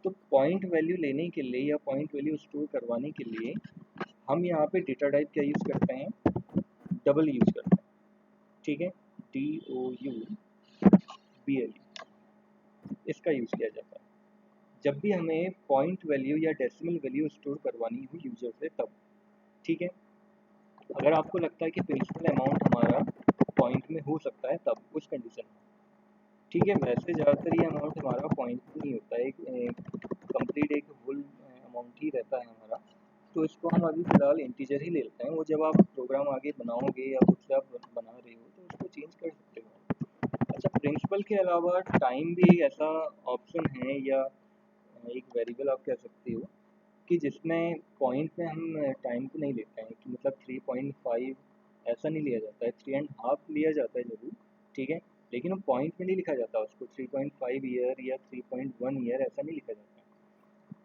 तो पॉइंट वैल्यू लेने के लिए या पॉइंट वैल्यू स्टोर करवाने के लिए हम यहाँ पे डेटा टाइप क्या यूज़ करते हैं, डबल यूज़ करते हैं। ठीक है, DOUBLE इसका यूज़ किया जाता है जब भी हमें पॉइंट वैल्यू या डेसिमल वैल्यू स्टोर करवानी हो यूज़र से तब। ठीक है, अगर आपको लगता है कि प्रिंसिपल अमाउंट हमारा पॉइंट में हो सकता है तब उस कंडीशन में। ठीक है, वैसे ज़्यादातर ये अमाउंट हमारा पॉइंट में नहीं होता है, कंप्लीट एक होल अमाउंट ही रहता है हमारा। तो इसको हम अभी फ़िलहाल इंटीजर ही ले लेते हैं। वो जब आप प्रोग्राम आगे बनाओगे या खुद से आप बना रहे हो तो उसको चेंज कर सकते हो। अच्छा, प्रिंसिपल के अलावा टाइम भी एक ऐसा ऑप्शन है या एक वेरिएबल आप कह सकते हो कि जिसमें पॉइंट में हम टाइम को नहीं लेते हैं, कि मतलब 3.5 ऐसा नहीं लिया जाता है, 3.5 लिया जाता है ज़रूर। ठीक है, लेकिन वो पॉइंट में नहीं लिखा जाता उसको, 3.5 ईयर या 3.1 ईयर ऐसा नहीं लिखा जाता है।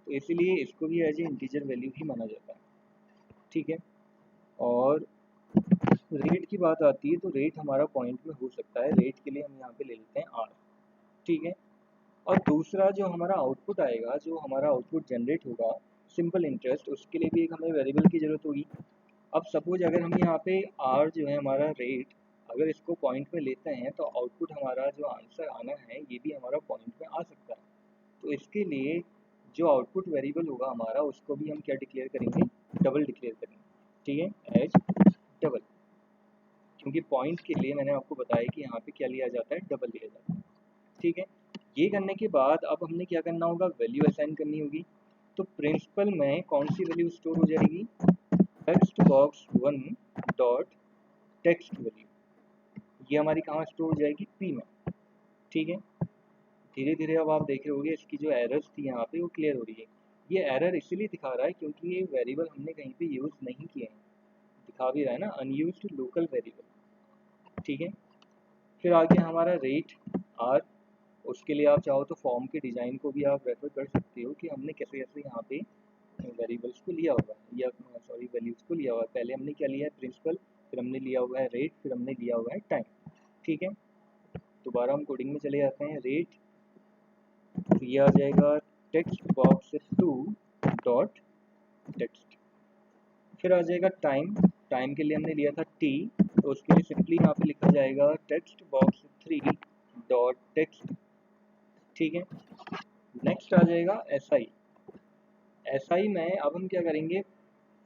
तो इसीलिए इसको भी एज ए इंटीजर वैल्यू ही माना जाता है। ठीक है, और रेट की बात आती है तो रेट हमारा पॉइंट में हो सकता है, रेट के लिए हम यहाँ पे ले लेते हैं आर। ठीक है, और दूसरा जो हमारा आउटपुट आएगा, जो हमारा आउटपुट जनरेट होगा सिंपल इंटरेस्ट, उसके लिए भी एक हमें वेरिएबल की ज़रूरत होगी। अब सपोज अगर हम यहाँ पे आर जो है हमारा रेट, अगर इसको पॉइंट में लेते हैं तो आउटपुट हमारा जो आंसर आना है ये भी हमारा पॉइंट में आ सकता है। तो इसके लिए जो आउटपुट वेरिएबल होगा हमारा, उसको भी हम क्या डिक्लेयर करेंगे, डबल डिक्लेयर करेंगे। ठीक है, एज डबल, क्योंकि पॉइंट के लिए मैंने आपको बताया कि यहाँ पे क्या लिया जाता है, डबल लिया जाता है। ठीक है, ये करने के बाद अब हमने क्या करना होगा, वैल्यू असाइन करनी होगी। तो प्रिंसिपल में कौन सी वैल्यू स्टोर हो जाएगी, text box 1 dot text value, ये हमारी कहाँ स्टोर हो जाएगी, पी में। ठीक है, धीरे धीरे अब आप देख रहे होगे इसकी जो एरर्स थी यहाँ पे वो क्लियर हो रही है। ये एरर इसीलिए दिखा रहा है क्योंकि ये वेरिएबल हमने कहीं पे यूज़ नहीं किए हैं, दिखा भी रहा है ना, अनयूज्ड लोकल वेरिएबल। ठीक है, फिर आगे हमारा रेट आर, उसके लिए आप चाहो तो फॉर्म के डिज़ाइन को भी आप रेफर कर सकते हो कि हमने कैसे कैसे यहाँ पे वेरिएबल्स को लिया हुआ है, या सॉरी वैल्यूज़ को लिया हुआ है। पहले हमने क्या लिया है, प्रिंसिपल, फिर हमने लिया हुआ है रेट, फिर हमने लिया हुआ है टाइम। ठीक है, दोबारा हम कोडिंग में चले जाते हैं। रेट, तो ये आ जाएगा टेक्स्ट बॉक्स 2 डॉट टेक्स्ट, फिर आ जाएगा टाइम, टाइम के लिए हमने लिया था टी, तो उसके लिए सिंपली यहाँ पे लिखा जाएगा टेक्स्ट बॉक्स 3 डॉट टेक्स्ट। ठीक है, नेक्स्ट आ जाएगा एस आई। एस आई में अब हम क्या करेंगे,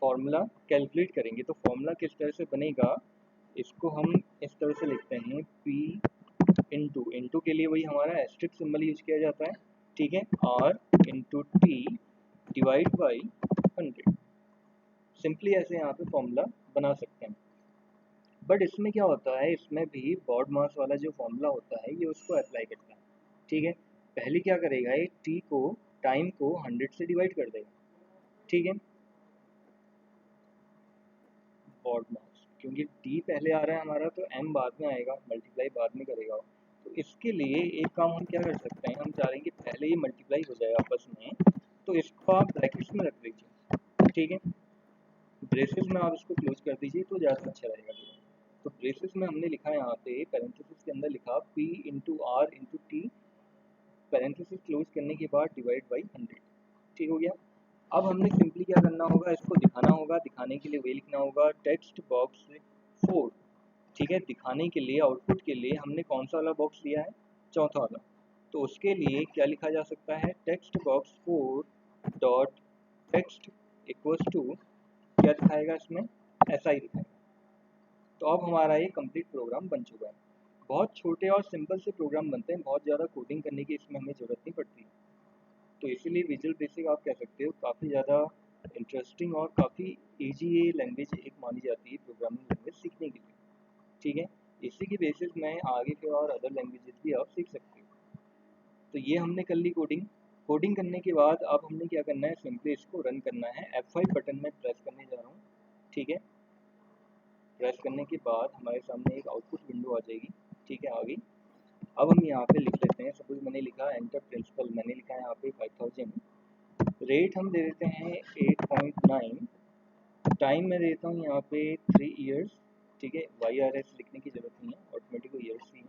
फॉर्मूला कैलकुलेट करेंगे। तो फॉर्मूला किस तरह से बनेगा, इसको हम इस तरह से लिखते हैं, पी इंटू, इंटू के लिए वही हमारा एस्ट्रिक सिंबल यूज किया जाता है। ठीक है, R into T divide by 100। Simply ऐसे यहाँ पे फॉर्मूला बना सकते हैं। बट इसमें क्या होता है, इसमें भी बॉड मास वाला जो फॉर्मूला होता है ये उसको अप्लाई करता है। ठीक है, पहले क्या करेगा, ये टी को, टाइम को 100 से डिवाइड कर देगा। ठीक है, बॉड मास, क्योंकि टी पहले आ रहा है हमारा तो एम बाद में आएगा, मल्टीप्लाई बाद में करेगा। तो इसके लिए एक काम हम क्या कर सकते हैं, हम चाह रहे हैं कि पहले ये मल्टीप्लाई हो जाए आपस में, तो इसको आप ब्रैकेट्स में रख दीजिए। ठीक है, ब्रेसेस में आप इसको क्लोज कर दीजिए तो ज़्यादा अच्छा रहेगा। तो ब्रेसेस में हमने लिखा है यहाँ पे, पैरेंथेसिस के अंदर लिखा P into R into T, parenthesis close करने के बाद डिवाइड बाई 100। ठीक हो गया। अब हमने सिंपली क्या करना होगा, इसको दिखाना होगा। दिखाने के लिए वे लिखना होगा टेक्स्ट बॉक्स 4। ठीक है, दिखाने के लिए, आउटपुट के लिए हमने कौन सा वाला बॉक्स लिया है, चौथा वाला। तो उसके लिए क्या लिखा जा सकता है, text box 4 dot text equals to, क्या दिखाएगा इसमें, ऐसा ही दिखाएगा। तो अब हमारा ये कंप्लीट प्रोग्राम बन चुका है। बहुत छोटे और सिंपल से प्रोग्राम बनते हैं, बहुत ज़्यादा कोडिंग करने की इसमें हमें ज़रूरत नहीं पड़ती। तो इसीलिए विजुअल बेसिक आप कह सकते हो काफ़ी ज़्यादा इंटरेस्टिंग और काफ़ी ईजी ये लैंग्वेज एक मानी जाती है प्रोग्रामिंग लैंग्वेज सीखने के लिए। ठीक है, इसी की बेसिस में आगे फिर और अदर लैंग्वेजेस भी आप सीख सकते हो। तो ये हमने कर ली कोडिंग। कोडिंग करने के बाद अब हमने क्या करना है, सिंपली इसको रन करना है। F5 बटन में प्रेस करने जा रहा हूँ। ठीक है, प्रेस करने के बाद हमारे सामने एक आउटपुट विंडो आ जाएगी। ठीक है, आ गई। अब हम यहाँ पे लिख लेते हैं, सपोज मैंने लिखा एंटर प्रिंसिपल, मैंने लिखा है यहाँ पे 5000। रेट हम दे देते हैं 8.9, टाइम मैं देता हूँ यहाँ पे 3 ईयर्स। ठीक है, YRS लिखने की ज़रूरत नहीं है, ऑटोमेटिक ईयर्स ही है।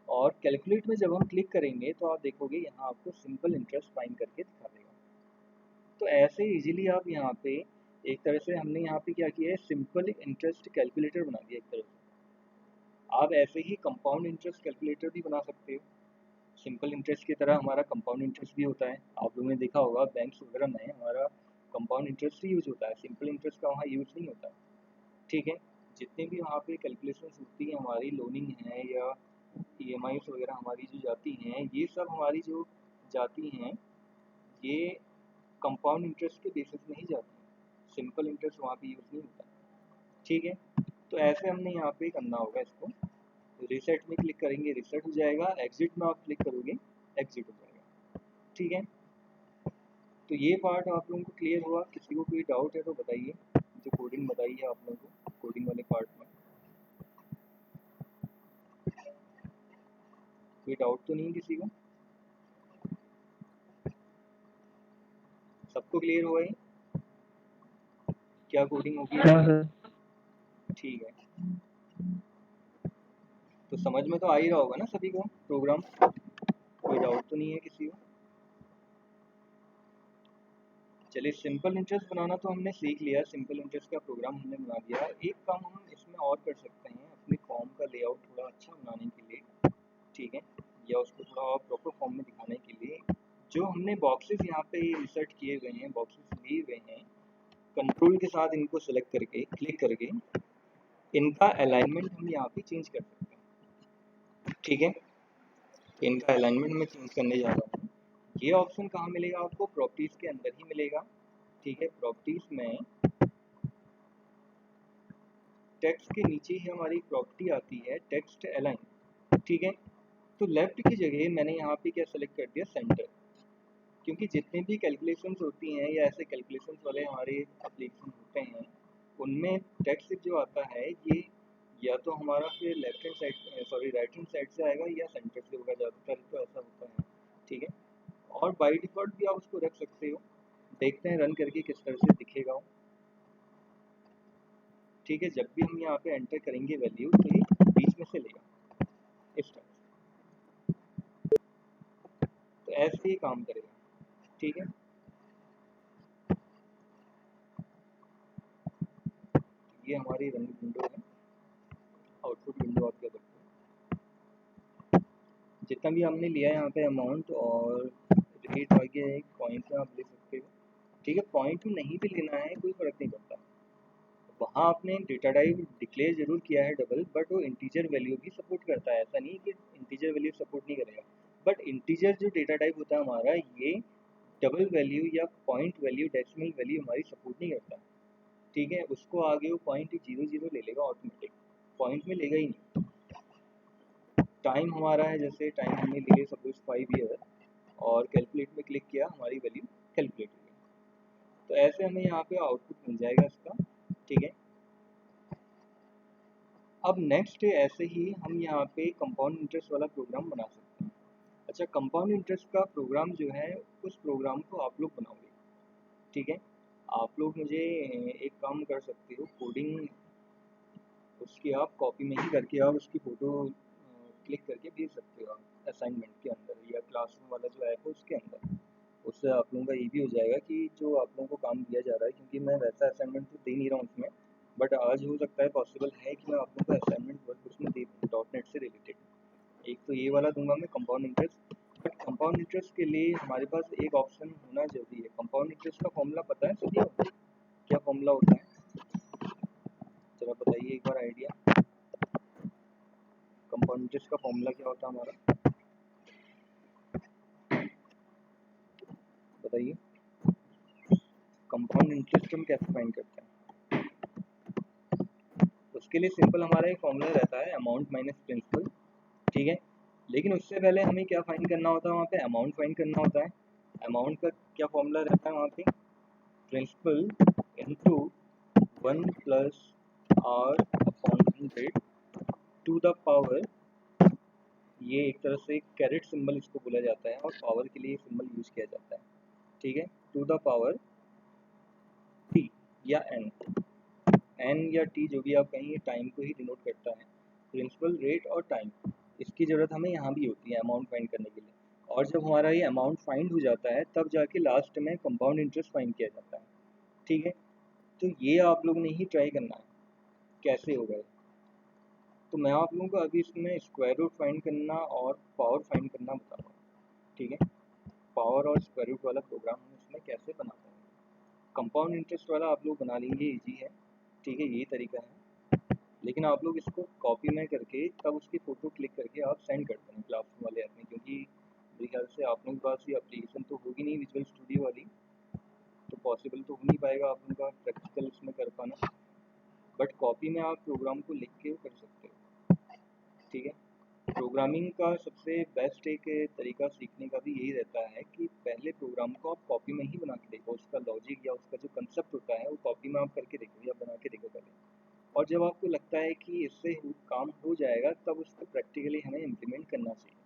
और कैलकुलेट में जब हम क्लिक करेंगे तो आप देखोगे यहाँ आपको सिंपल इंटरेस्ट फाइंड करके दिखा देगा। तो ऐसे इजीली आप यहाँ पे एक तरह से हमने यहाँ पे क्या किया है, सिंपल इंटरेस्ट कैलकुलेटर बना दिया एक तरह से। आप ऐसे ही कंपाउंड इंटरेस्ट कैलकुलेटर भी बना सकते हो। सिंपल इंटरेस्ट की तरह हमारा कंपाउंड इंटरेस्ट भी होता है, आप लोगों ने देखा होगा बैंक्स वगैरह में हमारा कंपाउंड इंटरेस्ट ही यूज होता है, सिंपल इंटरेस्ट का वहाँ यूज नहीं होता। ठीक है, जितने भी वहाँ पे कैलकुलेशन होती है हमारी, लोनिंग है या EMI वगैरह हमारी जो जाती हैं, ये सब हमारी जो जाती हैं ये कंपाउंड इंटरेस्ट के बेसिस में ही जाती है, सिंपल इंटरेस्ट वहाँ पे यूज़ नहीं होता। ठीक है, तो ऐसे हमने यहाँ पे करना होगा इसको। रिसेट में क्लिक करेंगे, रिसेट हो जाएगा, एग्जिट में आप क्लिक करोगे, एग्जिट हो जाएगा। ठीक है, तो ये पार्ट आप लोगों को क्लियर हुआ? किसी को कोई डाउट है तो बताइए, जो कोडिंग बताई है आप लोगों को कोडिंग वाले पार्ट में, कोई डाउट तो नहीं किसी को? सबको क्लियर हुआ है क्या कोडिंग होगी? हाँ सर। ठीक है, तो समझ में तो आ ही रहा होगा ना सभी को प्रोग्राम, कोई डाउट तो नहीं है किसी को? चलिए, सिंपल इंटरेस्ट बनाना तो हमने सीख लिया, सिंपल इंटरेस्ट का प्रोग्राम हमने बना दिया। एक काम हम इसमें और कर सकते हैं, अपने फॉर्म का लेआउट थोड़ा अच्छा बनाने के लिए, ठीक है, या उसको थोड़ा और प्रॉपर फॉर्म में दिखाने के लिए, जो हमने बॉक्सेस यहाँ पे इंसर्ट किए हुए हैं, बॉक्सेस लिए हुए हैं, कंट्रोल के साथ इनको सेलेक्ट करके क्लिक करके इनका अलाइनमेंट हम यहाँ पे चेंज कर सकते हैं। ठीक है, इनका अलाइनमेंट में चेंज करने जा रहा हूँ। ये ऑप्शन कहाँ मिलेगा आपको? प्रॉपर्टीज़ के अंदर ही मिलेगा। ठीक है, प्रॉपर्टीज़ में टेक्स्ट के नीचे ही हमारी प्रॉपर्टी आती है टेक्स्ट अलाइन। ठीक है, तो लेफ्ट की जगह मैंने यहाँ पे क्या सेलेक्ट कर दिया, सेंटर, क्योंकि जितने भी कैलकुलेशंस होती हैं या ऐसे कैलकुलेशंस वाले हमारे एप्लीकेशन होते हैं, उनमें टेक्स्ट जो आता है ये या तो हमारा फिर left hand side, sorry right hand side से आएगा या सेंटर से होगा, ज़्यादातर तो ऐसा होता है। ठीक है, और बाय डिफ़ॉल्ट भी आप उसको रख सकते हो। देखते हैं रन करके किस तरह से दिखेगा वो। ठीक है, जब भी हम यहाँ पे एंटर करेंगे वैल्यू तो ये बीच में से लेगा इस तरह से, तो ऐसे ही काम करेगा। ठीक है, ये हमारी रन विंडो है, आउटपुट विंडो आप क्या करते हो। जितना भी हमने लिया है यहाँ पे अमाउंट और रेट वगैरह एक पॉइंट में आप ले सकते हो। ठीक है, पॉइंट में नहीं भी लेना है कोई फ़र्क नहीं पड़ता, वहाँ आपने डेटा टाइप डिक्लेयर जरूर किया है डबल, बट वो इंटीजर वैल्यू भी सपोर्ट करता है, ऐसा नहीं कि इंटीजर वैल्यू सपोर्ट नहीं करेगा। बट इंटीजर जो डेटा टाइप होता है हमारा, ये डबल वैल्यू या पॉइंट वैल्यू, डेसिमल वैल्यू हमारी सपोर्ट नहीं करता। ठीक है, उसको आगे वो पॉइंट 00 ले लेगा ऑटोमेटिक, पॉइंट में लेगा ही नहीं। टाइम हमारा है, जैसे टाइम हमने लिए सपोज 5 ईयर और कैलकुलेट में क्लिक किया, हमारी वैल्यू कैलकुलेट हो गई। तो ऐसे हमें यहाँ पे आउटपुट मिल जाएगा इसका। ठीक है, अब नेक्स्ट ऐसे ही हम यहाँ पे कंपाउंड इंटरेस्ट वाला प्रोग्राम बना सकते हैं। अच्छा, कंपाउंड इंटरेस्ट का प्रोग्राम जो है, उस प्रोग्राम को आप लोग बनाओगे। ठीक है, आप लोग मुझे एक काम कर सकते हो, कोडिंग उसकी आप कॉपी में ही करके आप उसकी फ़ोटो क्लिक करके भेज सकते हो आप असाइनमेंट के अंदर या क्लासरूम वाला जो ऐप है उसके अंदर। उससे आप लोगों का ये भी हो जाएगा कि जो आप लोगों को काम दिया जा रहा है, क्योंकि मैं वैसा असाइनमेंट तो दे नहीं रहा हूँ उसमें, बट आज हो सकता है, पॉसिबल है कि मैं आप लोगों को असाइनमेंट वर्क उसमें दे दूँ डॉट नेट से रिलेटेड। एक तो ये वाला दूंगा मैं compound interest, but compound interest के लिए हमारे पास एक ऑप्शन होना जरूरी है। कंपाउंड इंटरेस्ट का फॉर्मूला पता है सभी को? क्या फॉर्मूला होता है, जरा बताइए एक बार आइडिया। कंपाउंड इंटरेस्ट का फॉर्मूला क्या होता है हमारा, बताइए। कंपाउंड इंटरेस्ट हम कैसे फाइंड करते हैं? उसके लिए सिंपल हमारा एक फॉर्मूला रहता है, अमाउंट माइनस प्रिंसिपल। ठीक है, लेकिन उससे पहले हमें क्या फाइंड करना होता है, वहाँ पे अमाउंट फाइंड करना होता है। अमाउंट का क्या फॉर्मूला रहता है वहाँ पे, principal into 1 plus R upon 100 to the power, ये एक तरह से कैरेट सिंबल इसको बोला जाता है और पावर के लिए सिंबल यूज किया जाता है। ठीक है, टू द पावर टी या एन। एन या टी जो भी आप कहें, ये टाइम को ही डिनोट करता है। प्रिंसिपल, रेट और टाइम, इसकी ज़रूरत हमें यहाँ भी होती है अमाउंट फाइंड करने के लिए। और जब हमारा ये अमाउंट फाइंड हो जाता है तब जाके लास्ट में कंपाउंड इंटरेस्ट फाइंड किया जाता है। ठीक है, तो ये आप लोगों ने ही ट्राई करना है कैसे होगा। तो मैं आप लोगों को अभी इसमें स्क्वायर रूट फाइंड करना और पावर फाइंड करना बता रहा हूँ। ठीक है, पावर और स्क्वायर रूट वाला प्रोग्राम हम इसमें कैसे बनाते हैं। कंपाउंड इंटरेस्ट वाला आप लोग बना लेंगे, इजी है। ठीक है, यही तरीका है। लेकिन आप लोग इसको कॉपी में करके तब उसकी फ़ोटो क्लिक करके आप सेंड कर देना क्लासरूम वाले ऐप में, क्योंकि मेरे ख्याल से आप लोगों के पास ये एप्लीकेशन तो होगी नहीं विजुअल स्टूडियो वाली, तो पॉसिबल तो हो नहीं पाएगा आप लोगों का प्रैक्टिकल इसमें कर पाना। बट कॉपी में आप प्रोग्राम को लिख के कर सकते हो। ठीक है, प्रोग्रामिंग का सबसे बेस्ट एक तरीका सीखने का भी यही रहता है कि पहले प्रोग्राम को आप कॉपी में ही बना के देखो, उसका लॉजिक या उसका जो कंसेप्ट होता है वो कॉपी में आप करके देखो या बना के देखो पहले। और जब आपको लगता है कि इससे काम हो जाएगा तब उसको प्रैक्टिकली हमें इम्प्लीमेंट करना चाहिए।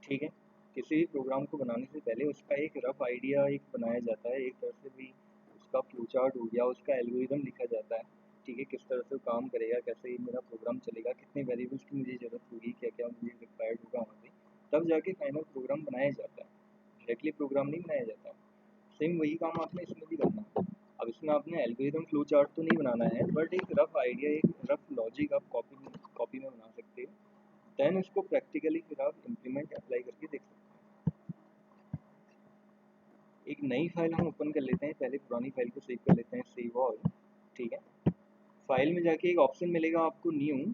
ठीक है, किसी भी प्रोग्राम को बनाने से पहले उसका एक रफ आइडिया एक बनाया जाता है, एक तरह से भी उसका फ्लो चार्ट हो गया, उसका एल्गोरिदम लिखा जाता है। ठीक है, किस तरह से वो काम करेगा, कैसे ये मेरा प्रोग्राम चलेगा, कितने वेरिएबल्स की मुझे ज़रूरत होगी, क्या क्या मुझे रिक्वायर्ड होगा वहाँ पे, तब जाके फाइनल प्रोग्राम बनाया जाता है। डायरेक्टली प्रोग्राम नहीं बनाया जाता। सेम वही काम आपने इसमें भी करना है। अब इसमें आपने एल्गोरिदम फ्लो चार्ट तो नहीं बनाना है, बट एक रफ आइडिया, एक रफ लॉजिक आप कॉपी में बना सकते हो। देन उसको प्रैक्टिकली फिर आप इम्प्लीमेंट अप्लाई करके देख सकते हैं। एक नई फाइल हम ओपन कर लेते हैं, पहले पुरानी फाइल को सेव कर लेते हैं, सेव ऑल। ठीक है, फाइल में जाके एक ऑप्शन मिलेगा आपको, न्यू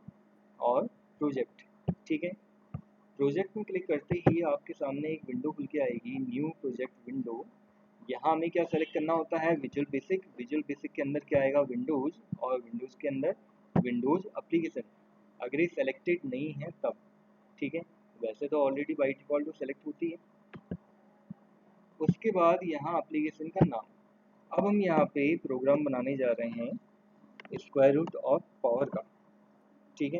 और प्रोजेक्ट। ठीक है, प्रोजेक्ट में क्लिक करते ही आपके सामने एक विंडो खुल के आएगी, न्यू प्रोजेक्ट विंडो। यहाँ हमें क्या सेलेक्ट करना होता है, विजुअल बेसिक। विजुअल बेसिक के अंदर क्या आएगा, विंडोज़, और विंडोज़ के अंदर विंडोज़ एप्लीकेशन, अगर ये सेलेक्टेड नहीं है तब। ठीक है, वैसे तो ऑलरेडी बाई डिफ़ॉल्ट तो सेलेक्ट होती है। उसके बाद यहाँ एप्लीकेशन का नाम। अब हम यहाँ पे प्रोग्राम बनाने जा रहे हैं स्क्वायर रूट ऑफ पावर का। ठीक है,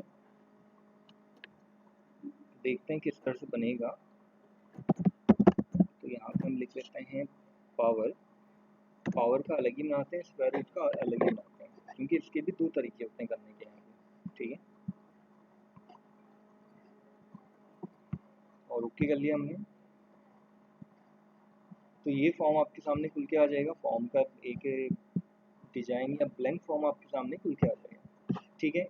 देखते हैं किस तरह से बनेगा। तो यहाँ पे हम लिख लेते हैं पावर। पावर का अलग ही बनाते हैं, स्क्वायर रूट का अलग ही बनाते हैं, क्योंकि इसके भी दो तरीके होते हैं करने के यहाँ पे। ठीक है, और ओके कर लिया हमने। तो ये फॉर्म आपके सामने खुल के आ जाएगा, फॉर्म का एक डिजाइन या ब्लैंक फॉर्म आपके सामने खुल के आ जाएगा। ठीक है,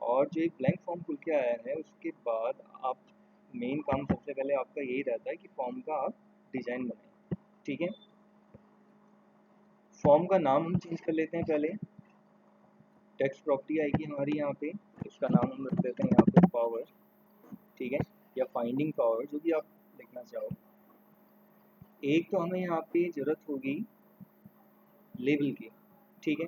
और जो एक ब्लैंक फॉर्म खुल के आया है उसके बाद आप मेन काम सबसे पहले आपका यही रहता है कि फॉर्म का आप डिजाइन बनाएं। ठीक है, फॉर्म का नाम हम चेंज कर लेते हैं पहले। टेक्स्ट प्रॉपर्टी आएगी हमारी यहाँ पे, इसका नाम हम रख देते हैं यहाँ पे पावर। ठीक है, या फाइंडिंग पावर, जो भी आप लिखना चाहो। एक तो हमें यहाँ पे ज़रूरत होगी लेबल की। ठीक है,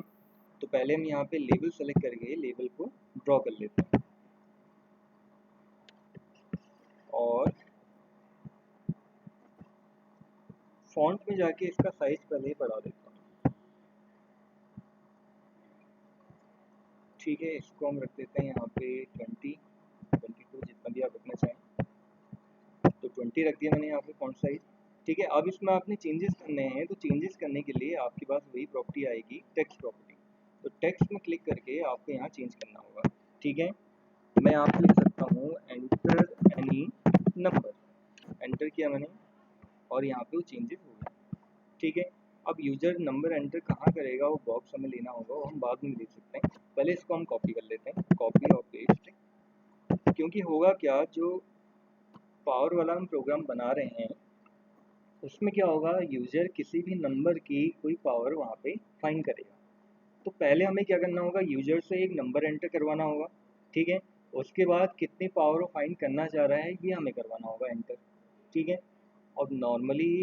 तो पहले हम यहाँ पे लेबल सेलेक्ट करके लेबल को ड्रॉ कर लेते हैं, और फॉन्ट में जाके इसका साइज पहले ही बढ़ा देता हूँ। ठीक है, इसको हम रख देते हैं यहाँ पे 20, 22, जितना भी आप रखना चाहें। तो 20 रख दिया मैंने यहाँ पे फॉन्ट साइज। ठीक है, अब इसमें आपने चेंजेस करने हैं, तो चेंजेस करने के लिए आपके पास वही प्रॉपर्टी आएगी, टेक्स्ट प्रॉपर्टी। तो टेक्स्ट में क्लिक करके आपको यहाँ चेंज करना होगा। ठीक है, मैं यहाँ पे लिख सकता हूँ एंटर एनी नंबर। एंटर किया मैंने और यहाँ पे वो चेंजेस हो गए। ठीक है, अब यूजर नंबर एंटर कहाँ करेगा, वो बॉक्स हमें लेना होगा, वो हम बाद में देख सकते हैं। पहले इसको हम कॉपी कर लेते हैं, कॉपी और पेस्ट। क्योंकि होगा क्या, जो पावर वाला हम प्रोग्राम बना रहे हैं उसमें क्या होगा, यूजर किसी भी नंबर की कोई पावर वहाँ पे फाइंड करेगा। तो पहले हमें क्या करना होगा, यूजर से एक नंबर एंटर करवाना होगा। ठीक है, उसके बाद कितनी पावर वो फाइंड करना चाह रहा है ये हमें करवाना होगा एंटर। ठीक है, और नॉर्मली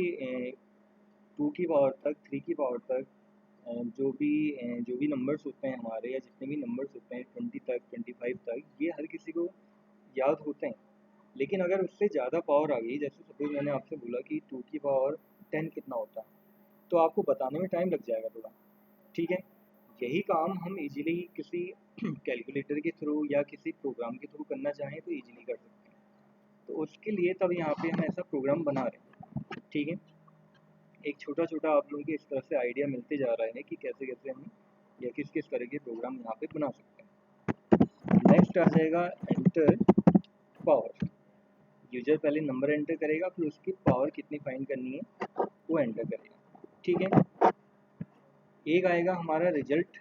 2 की पावर तक, 3 की पावर तक, जो भी नंबर्स होते हैं हमारे, या जितने भी नंबर्स होते हैं 20 तक, 25 तक, ये हर किसी को याद होते हैं। लेकिन अगर उससे ज़्यादा पावर आ गई, जैसे सपोज मैंने आपसे बोला कि 2 की पावर 10 कितना होता है, तो आपको बताने में टाइम लग जाएगा थोड़ा। ठीक है, यही काम हम इजीली किसी कैलकुलेटर के थ्रू या किसी प्रोग्राम के थ्रू करना चाहें तो इजीली कर सकते हैं। तो उसके लिए तब यहाँ पे हम ऐसा प्रोग्राम बना रहे हैं। ठीक है, एक छोटा छोटा आप लोगों को इस तरह से आइडिया मिलते जा रहा है कि कैसे कैसे हम या किस किस तरह के प्रोग्राम यहाँ पे बना सकते हैं। नेक्स्ट आ जाएगा एंटर पावर। यूजर पहले नंबर एंटर करेगा, फिर उसकी पावर कितनी फाइंड करनी है वो एंटर करेगा। ठीक है, एक आएगा हमारा रिजल्ट,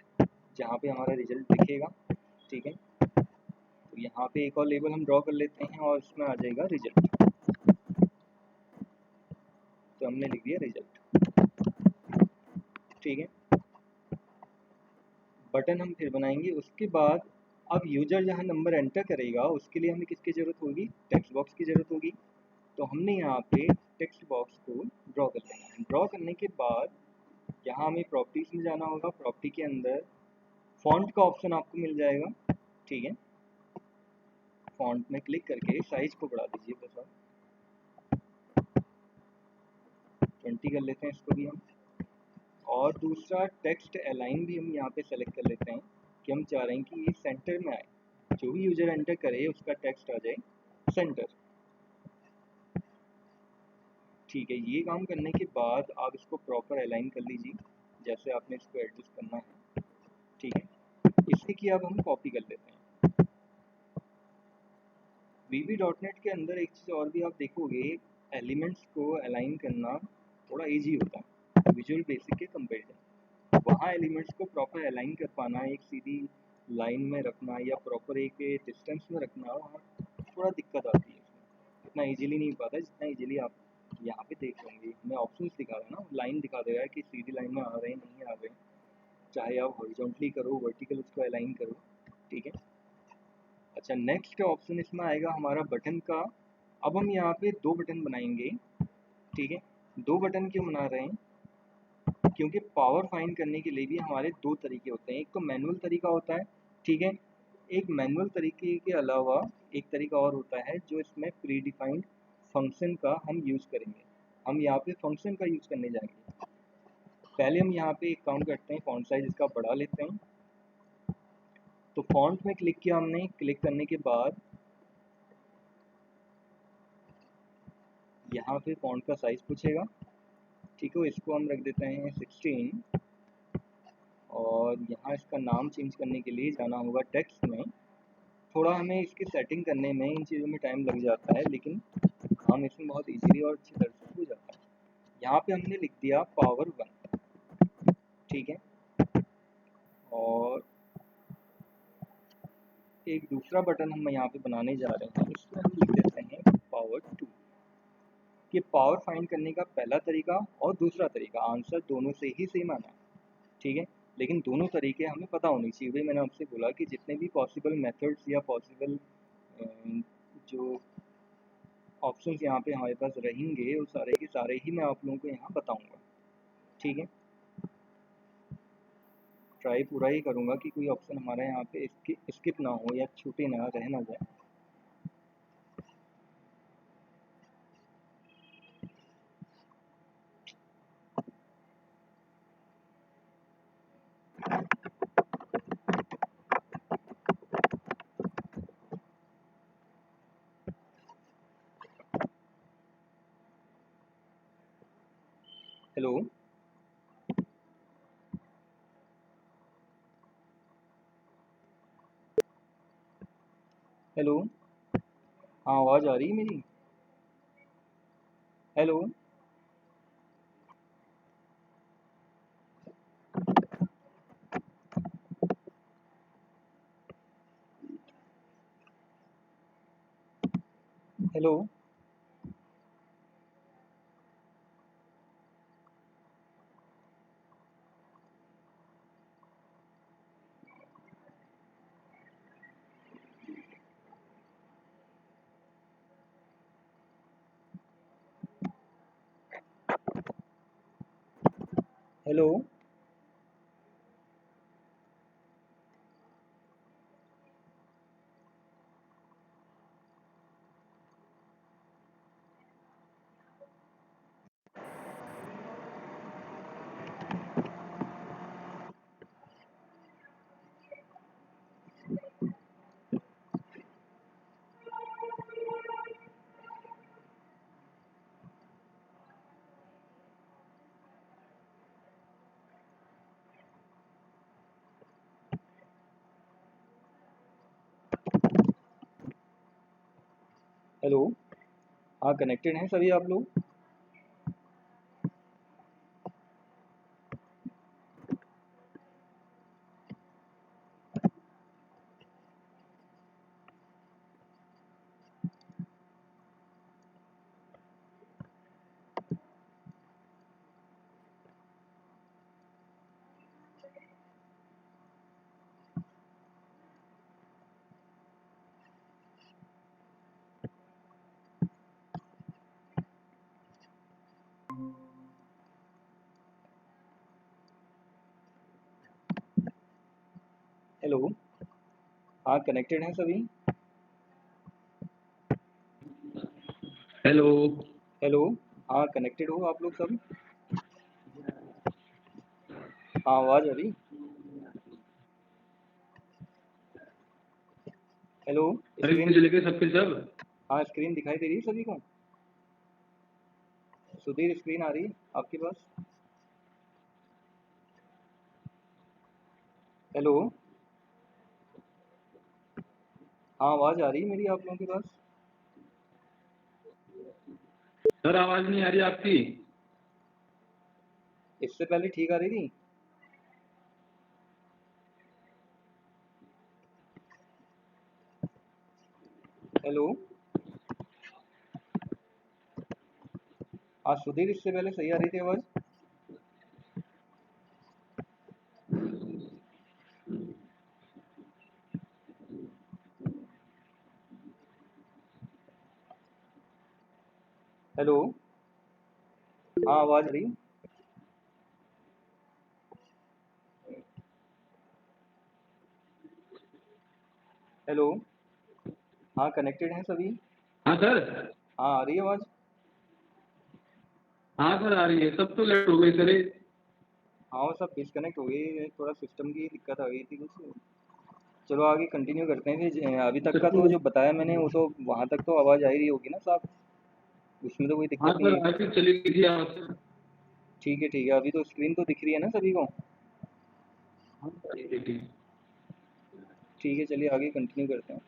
जहाँ पे हमारा रिजल्ट दिखेगा। ठीक है, तो यहाँ पे एक और लेबल हम ड्रॉ कर लेते हैं और इसमें आ जाएगा रिजल्ट। तो हमने लिख दिया रिजल्ट। ठीक है, बटन हम फिर बनाएंगे। उसके बाद अब यूजर जहाँ नंबर एंटर करेगा उसके लिए हमें किसकी ज़रूरत होगी, टेक्स्ट बॉक्स की ज़रूरत होगी। तो हमने यहाँ पे टेक्स्ट बॉक्स को ड्रॉ कर लेना है। ड्रॉ करने के बाद यहाँ हमें प्रॉपर्टीज में जाना होगा। प्रॉपर्टी के अंदर फॉन्ट का ऑप्शन आपको मिल जाएगा। ठीक है, फॉन्ट में क्लिक करके साइज को बढ़ा दीजिए, बस आप 20 कर लेते हैं इसको भी हम। और दूसरा टेक्स्ट अलाइन भी हम यहाँ पे सेलेक्ट कर लेते हैं कि हम चाह रहे हैं कि ये सेंटर में आए, जो भी यूजर एंटर करे उसका टेक्स्ट आ जाए सेंटर। ठीक है, ये काम करने के बाद आप इसको प्रॉपर अलाइन कर लीजिए जैसे आपने इसको एडजस्ट करना है। ठीक है, इससे कि अब हम कॉपी कर लेते हैं। VB.NET के अंदर एक चीज़ और भी आप देखोगे, एलिमेंट्स को अलाइन करना थोड़ा इजी होता है विजुअल बेसिक के कंपेरिजन। वहाँ एलिमेंट्स को प्रॉपर अलाइन कर पाना, एक सीधी लाइन में रखना या प्रॉपर एक डिस्टेंस में रखना, वहाँ थोड़ा दिक्कत आती है। इसमें इतना इजीली नहीं पाता जितना इजीली आप यहाँ पे देख लेंगे। हमें ऑप्शंस दिखा रहा है ना, लाइन दिखा दे रहा है कि सीधी लाइन में आ रहे हैं नहीं आ रहे हैं, चाहे आप हॉरिजॉन्टली करो वर्टिकल उसको अलाइन करो। ठीक है, अच्छा नेक्स्ट ऑप्शन इसमें आएगा हमारा बटन का। अब हम यहाँ पे दो बटन बनाएंगे। ठीक है, दो बटन क्यों बना रहे हैं, क्योंकि पावर फाइंड करने के लिए भी हमारे दो तरीके होते हैं। एक तो मैनुअल तरीका होता है। ठीक है, एक मैनुअल तरीके के अलावा एक तरीका और होता है जो इसमें प्री डिफाइंड फंक्शन का हम यूज़ करेंगे। हम यहाँ पे फंक्शन का यूज़ करने जाएंगे। पहले हम यहाँ पे एक काम करते हैं, फॉन्ट साइज इसका बढ़ा लेते हैं। तो फॉन्ट में क्लिक किया हमने, क्लिक करने के बाद यहाँ पे फॉन्ट का साइज पूछेगा। ठीक है, इसको हम रख देते हैं 16 और यहाँ इसका नाम चेंज करने के लिए जाना होगा टेक्स्ट में। थोड़ा हमें इसकी सेटिंग करने में इन चीज़ों में टाइम लग जाता है, लेकिन काम इसमें बहुत इजीली और अच्छी तरह से हो जाता है। यहाँ पे हमने लिख दिया पावर 1। ठीक है, और एक दूसरा बटन हम यहाँ पे बनाने जा रहे हैं, इसमें हम लिख देते हैं पावर 2। कि पावर फाइंड करने का पहला तरीका और दूसरा तरीका आंसर दोनों से ही सेम आना है। ठीक है, लेकिन दोनों तरीके हमें पता होनी चाहिए। वही मैंने आपसे बोला कि जितने भी पॉसिबल मेथड्स या पॉसिबल जो ऑप्शंस यहाँ पे हमारे पास रहेंगे वो सारे के सारे ही मैं आप लोगों को यहाँ बताऊँगा। ठीक है, ट्राई पूरा ही करूँगा कि कोई ऑप्शन हमारा यहाँ पे स्किप ना हो या छूटे ना, रह ना जाए। हेलो, हेलो, हाँ आवाज़ आ रही है मेरी? हेलो, हेलो, हेलो, हेलो, हाँ कनेक्टेड हैं सभी आप लोग? हेलो, हाँ कनेक्टेड हैं सभी? हेलो। हेलो, हाँ कनेक्टेड हो आप लोग सब? हाँ आवाज़ आ रही? हेलो, अरे स्क्रीन, चले गए सबके सब। हाँ स्क्रीन दिखाई दे रही है सभी को? सुधीर स्क्रीन आ रही है आपके पास? हेलो, हाँ आवाज़ आ रही है मेरी आप लोगों के पास? सर आवाज नहीं आ रही आपकी। इससे पहले ठीक आ रही थी? हेलो, हाँ सुधीर इससे पहले सही आ रही थी आवाज़? हेलो, हाँ आवाज़ आ रही? हेलो, हाँ कनेक्टेड हैं सभी? हाँ सर। हाँ आ रही है आवाज़? हाँ सर आ रही है, सब तो लेट हो गए सर। हाँ वो सब डिस्कनेक्ट हो गई, थोड़ा सिस्टम की दिक्कत आ गई थी कुछ। चलो आगे कंटिन्यू करते हैं फिर। अभी तक का तो जो बताया मैंने वो तो वहाँ तक तो आवाज़ आ ही रही होगी ना साहब? उसमें तो कोई हाँ दिक्कत नहीं सर है? आके चली गई थी आवाज। ठीक है, अभी तो स्क्रीन तो दिख रही है ना सभी को? हाँ सर, ठीक है। ठीक है चलिए आगे कंटिन्यू करते हैं।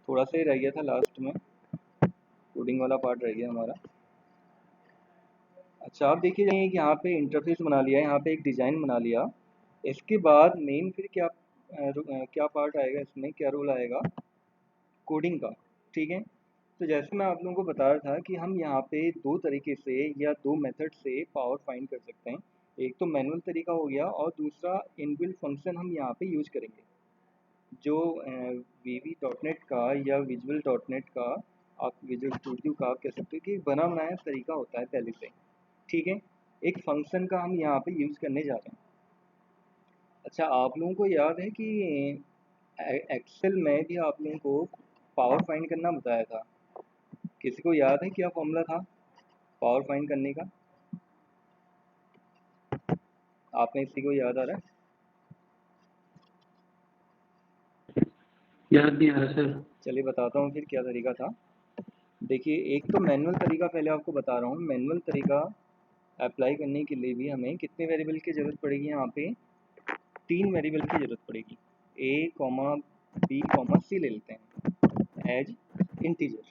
थोड़ा सा ही रह गया था लास्ट में, कोडिंग वाला पार्ट रह गया हमारा। अच्छा आप देखिए कि यहाँ पे इंटरफेस बना लिया, यहाँ पे एक डिज़ाइन बना लिया। इसके बाद मेन फिर क्या क्या पार्ट आएगा इसमें, क्या रोल आएगा? कोडिंग का। ठीक है, तो जैसे मैं आप लोगों को बता रहा था कि हम यहाँ पे दो तरीके से या दो मेथड से पावर फाइंड कर सकते हैं। एक तो मैनुअल तरीका हो गया और दूसरा इनबिल्ट फंक्शन हम यहाँ पे यूज करेंगे, जो वीवी डॉट नेट का या विजुअल डॉट नेट का, आप विजुअल स्टूडियो का आप कह सकते हो कि बना बनाया तरीका होता है पहले से। ठीक है, एक फंक्शन का हम यहाँ पे यूज़ करने जा रहे हैं। अच्छा आप लोगों को याद है कि एक्सेल में भी आप लोगों को पावर फाइंड करना बताया था? किसी को याद है क्या फॉर्मूला था पावर फाइंड करने का? आप में किसी को याद आ रहा है? याद नहीं आ रहा सर। चलिए बताता हूँ फिर क्या तरीका था। देखिए एक तो मैनुअल तरीका पहले आपको बता रहा हूँ। मैनुअल तरीका अप्लाई करने के लिए भी हमें कितने वेरिएबल की ज़रूरत पड़ेगी? यहाँ पे 3 वेरिएबल की ज़रूरत पड़ेगी। ए कॉमा बी कॉमा सी ले लेते हैं एज इंटीजर।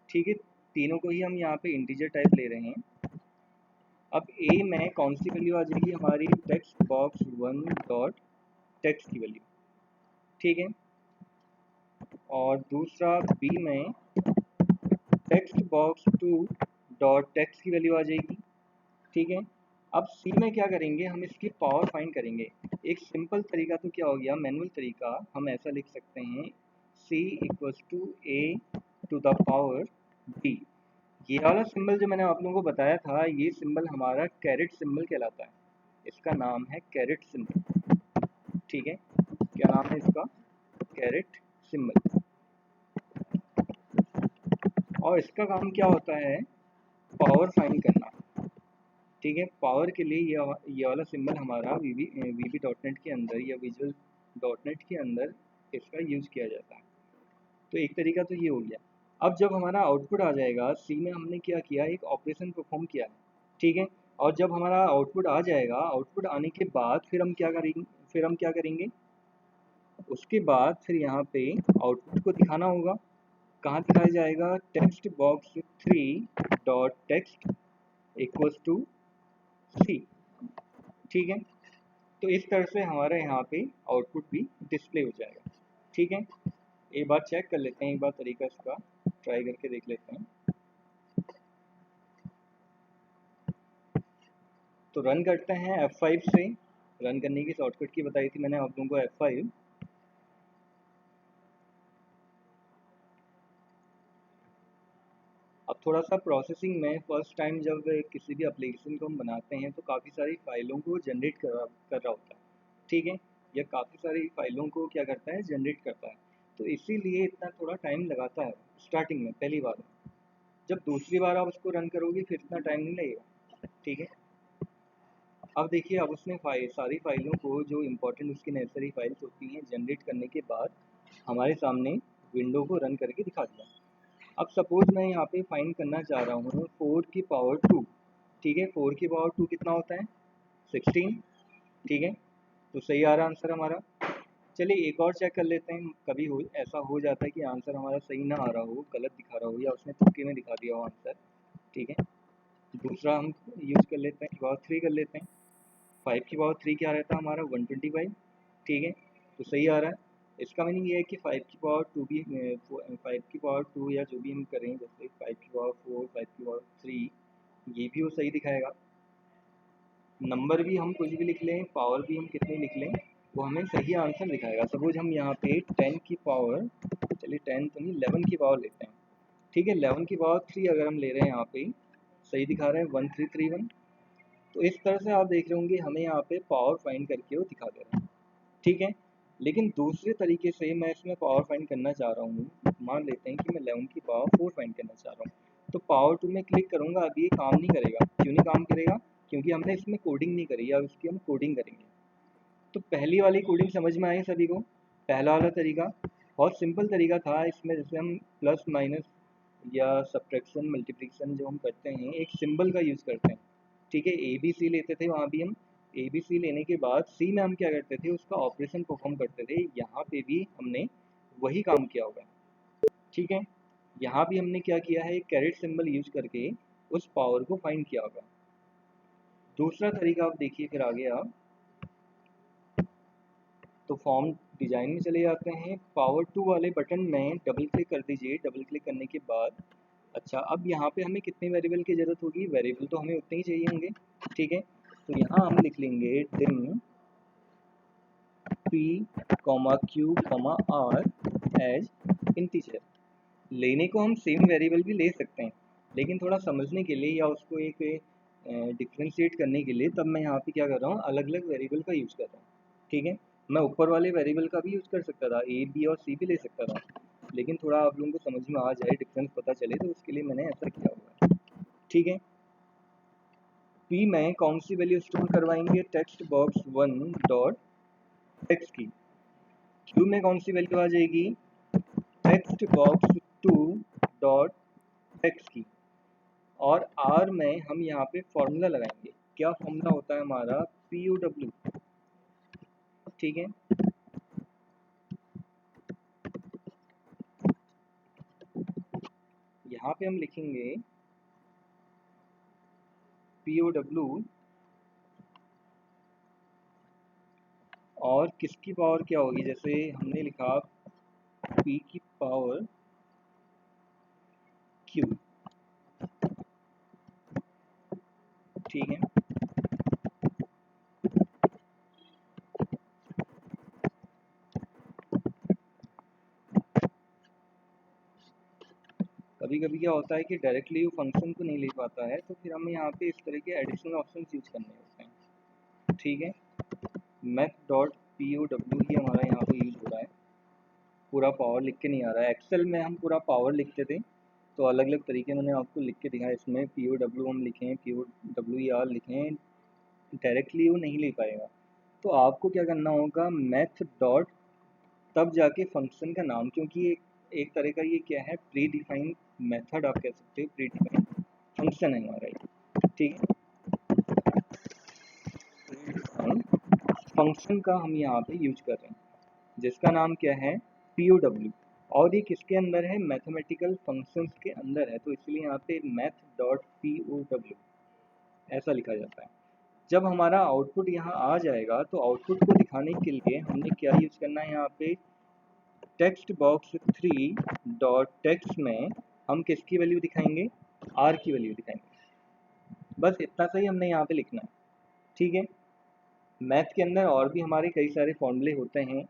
ठीक है, तीनों को ही हम यहाँ पे इंटीजर टाइप ले रहे हैं। अब ए में कौन सी वैल्यू आ जाएगी? हमारी टेक्स्ट बॉक्स 1 डॉट टेक्स्ट की वैल्यू। ठीक है, और दूसरा बी में टेक्स्ट बॉक्स 2 डॉट टेक्स्ट की वैल्यू आ जाएगी। ठीक है, अब सी में क्या करेंगे? हम इसकी पावर फाइंड करेंगे। एक सिंपल तरीका तो क्या हो गया, मैनुअल तरीका हम ऐसा लिख सकते हैं C equals to A to the power B. ये वाला सिंबल जो मैंने आप लोगों को बताया था, ये सिंबल हमारा कैरेट सिंबल कहलाता है। इसका नाम है कैरेट सिंबल। ठीक है, क्या नाम है इसका? Carat symbol. और इसका काम क्या होता है? पावर फाइंड करना। ठीक है, पावर के लिए ये वाला सिंबल हमारा वीबी डॉट नेट के अंदर या विजुअल डॉट नेट के अंदर इसका यूज़ किया जाता है। तो एक तरीका तो ये हो गया। अब जब हमारा आउटपुट आ जाएगा, सी में हमने क्या किया, एक ऑपरेशन परफॉर्म किया है। ठीक है, और जब हमारा आउटपुट आ जाएगा, आउटपुट आने के बाद फिर हम क्या करेंगे? उसके बाद फिर यहाँ पे आउटपुट को दिखाना होगा। कहाँ दिखाया जाएगा, text box 3 dot text equals to C. ठीक है, तो इस तरह से हमारा यहाँ पे आउटपुट भी डिस्प्ले हो जाएगा। ठीक है, एक बार चेक कर लेते हैं, एक बार तरीका इसका ट्राई करके देख लेते हैं। तो रन करते हैं F5 से, रन करने की शॉर्टकट की बताई थी मैंने आप लोगों को, F5। अब थोड़ा सा प्रोसेसिंग में फर्स्ट टाइम जब किसी भी एप्लीकेशन को हम बनाते हैं तो काफ़ी सारी फाइलों को जनरेट कर रहा होता है। ठीक है, या काफ़ी सारी फाइलों को क्या करता है, जनरेट करता है। तो इसीलिए इतना थोड़ा टाइम लगाता है स्टार्टिंग में, पहली बार में। जब दूसरी बार आप उसको रन करोगे फिर इतना टाइम नहीं लगेगा। ठीक है, अब देखिए, अब उसने सारी फाइलों को, जो इम्पोर्टेंट उसकी नेसेसरी फाइल्स होती हैं, जनरेट करने के बाद हमारे सामने विंडो को रन करके दिखा दिया। अब सपोज मैं यहाँ पे फाइंड करना चाह रहा हूँ 4 की पावर 2। ठीक है, 4 की पावर 2 कितना होता है, 16। ठीक है, तो सही आ रहा आंसर हमारा। चलिए एक और चेक कर लेते हैं, कभी ऐसा हो जाता है कि आंसर हमारा सही ना आ रहा हो, गलत दिखा रहा हो, या उसने तुक्के में दिखा दिया हो आंसर। ठीक है, दूसरा हम यूज़ कर लेते हैं, पावर 3 कर लेते हैं। 5 की पावर 3 क्या रहता है हमारा, 125। ठीक है, तो सही आ रहा है। इसका मीनिंग ये है कि 5 की पावर 2 भी 5 की पावर 2 या जो भी हम करें, जैसे 5 की पावर 4, 5 की पावर 3, ये भी वो सही दिखाएगा। नंबर भी हम कुछ भी लिख लें, पावर भी हम कितनी लिख लें, वो हमें सही आंसर दिखाएगा। सपोज हम यहाँ पे 10 की पावर, चलिए 10 तो नहीं, 11 की पावर लेते हैं। ठीक है, 11 की पावर 3 अगर हम ले रहे हैं यहाँ पे, सही दिखा रहे हैं 1331। तो इस तरह से आप देख रहे होंगे हमें यहाँ पे पावर फाइंड करके वो दिखा दे रहा है। ठीक है, लेकिन दूसरे तरीके से मैं इसमें पावर फाइंड करना चाह रहा हूँ, मान लेते हैं कि मैं 11 की पावर 4 फाइंड करना चाह रहा हूँ, तो पावर 2 में क्लिक करूँगा, अभी ये काम नहीं करेगा। क्यों नहीं काम करेगा, क्योंकि हमने इसमें कोडिंग नहीं करी, अब इसकी हम कोडिंग करेंगे। तो पहली वाली कोडिंग समझ में आई सभी को। पहला वाला तरीका बहुत सिंपल तरीका था, इसमें जैसे हम प्लस माइनस या सब्ट्रैक्शन मल्टीप्लिकेशन जो हम करते हैं, एक सिंबल का यूज़ करते हैं। ठीक है, ABC लेते थे, वहाँ भी हम ABC लेने के बाद C में हम क्या करते थे, उसका ऑपरेशन परफॉर्म करते थे। यहाँ पे भी हमने वही काम किया होगा। ठीक है, यहाँ भी हमने क्या किया है, एक कैरेट सिंबल यूज करके उस पावर को फाइंड किया होगा। दूसरा तरीका आप देखिए, फिर आगे आप तो फॉर्म डिजाइन में चले जाते हैं। पावर 2 वाले बटन में डबल क्लिक कर दीजिए। डबल क्लिक करने के बाद अच्छा, अब यहाँ पे हमें कितने वेरिएबल की ज़रूरत होगी, वेरिएबल तो हमें उतने ही चाहिए होंगे। ठीक है, तो यहाँ हम लिख लेंगे dim p, q, r as integer. लेने को हम सेम वेरिएबल भी ले सकते हैं, लेकिन थोड़ा समझने के लिए या उसको एक डिफ्रेंशिएट करने के लिए, तब मैं यहाँ पे क्या कर रहा हूँ, अलग अलग वेरिएबल का यूज़ कर रहा हूँ। ठीक है, मैं ऊपर वाले वेरिएबल का भी यूज़ कर सकता था, A, B और C भी ले सकता था, लेकिन थोड़ा आप लोगों को समझ में आ जाए, डिफरेंस पता चले, तो उसके लिए मैंने ऐसा किया हुआ है। ठीक है, P में कौन सी वैल्यू स्टोर करवाएंगे, टेक्स्ट बॉक्स 1 डॉट टेक्स्ट की। Q में कौन सी वैल्यू आ जाएगी, टेक्स्ट बॉक्स 2 डॉट टेक्स्ट की। और R में हम यहाँ पे फॉर्मूला लगाएंगे। क्या फॉर्मूला होता है हमारा, POW। ठीक है, यहाँ पे हम लिखेंगे POW और किसकी पावर क्या होगी, जैसे हमने लिखा P की पावर Q। ठीक है, कभी कभी क्या होता है कि डायरेक्टली वो फंक्शन को नहीं ले पाता है, तो फिर हमें यहाँ पे इस तरह के एडिशनल ऑप्शन यूज करने होते हैं। ठीक है, math.pow ही हमारा यहाँ पे यूज हो रहा है, पूरा पावर लिख के नहीं आ रहा है। एक्सेल में हम पूरा पावर लिखते थे, तो अलग अलग तरीके मैंने आपको लिख के दिखाया। इसमें POW हम लिखें, POWER लिखें, डायरेक्टली वो नहीं ले पाएगा। तो आपको क्या करना होगा, मैथ डॉट, तब जाके फंक्शन का नाम, क्योंकि एक तरह का ये क्या है, प्री डिफाइंड मेथड आप कह सकते हो, प्री डिफाइंड फंक्शन है हमारा ये। ठीक है, फंक्शन का हम यहाँ पे यूज कर रहे हैं, जिसका नाम क्या है, POW। और ये किसके अंदर है, मैथमेटिकल फंक्शंस के अंदर है, तो इसलिए यहाँ पे math.pow ऐसा लिखा जाता है। जब हमारा आउटपुट यहाँ आ जाएगा तो आउटपुट को दिखाने के लिए हमने क्या यूज करना है, यहाँ पे टेक्स्ट बॉक्स 3 डॉट टेक्स्ट में हम किसकी वैल्यू दिखाएंगे, आर की वैल्यू दिखाएंगे। बस इतना सा ही हमने यहाँ पे लिखना है, ठीक है। मैथ के अंदर और भी हमारे कई सारे फॉर्मूले होते हैं,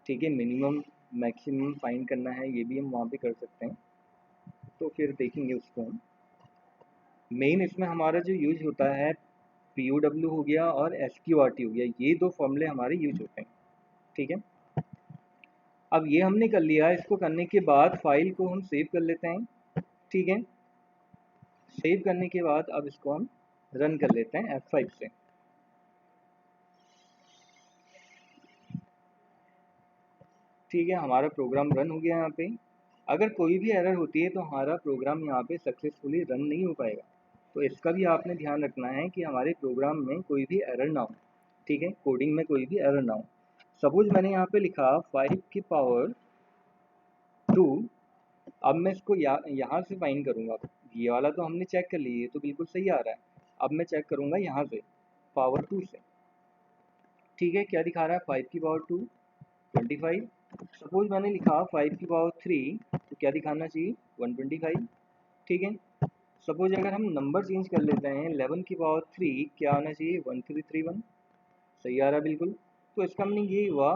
ठीक है। मिनिमम मैक्सिमम फाइंड करना है, ये भी हम वहाँ पे कर सकते हैं, तो फिर देखेंगे उसको हम। मेन इसमें हमारा जो यूज होता है POW हो गया और SQRT हो गया, ये दो फॉर्मूले हमारे यूज होते हैं, ठीक है। अब ये हमने कर लिया, इसको करने के बाद फाइल को हम सेव कर लेते हैं, ठीक है। सेव करने के बाद अब इसको हम रन कर लेते हैं F5 से। ठीक है, हमारा प्रोग्राम रन हो गया। यहाँ पे अगर कोई भी एरर होती है तो हमारा प्रोग्राम यहाँ पे सक्सेसफुली रन नहीं हो पाएगा, तो इसका भी आपने ध्यान रखना है कि हमारे प्रोग्राम में कोई भी एरर ना हो, ठीक है। कोडिंग में कोई भी एरर ना हो। सपोज मैंने यहाँ पे लिखा 5 की पावर 2, अब मैं इसको यहाँ से फाइंड करूँगा। ये वाला तो हमने चेक कर लिया, ये तो बिल्कुल सही आ रहा है। अब मैं चेक करूँगा यहाँ से पावर 2 से, ठीक है। क्या दिखा रहा है, 5 की पावर 2 25। सपोज मैंने लिखा 5 की पावर 3, तो क्या दिखाना चाहिए 125, ठीक है। सपोज अगर हम नंबर चेंज कर लेते हैं 11 की पावर 3, क्या आना चाहिए 1331, सही आ रहा है बिल्कुल। तो इसका मीनिंग ये हुआ,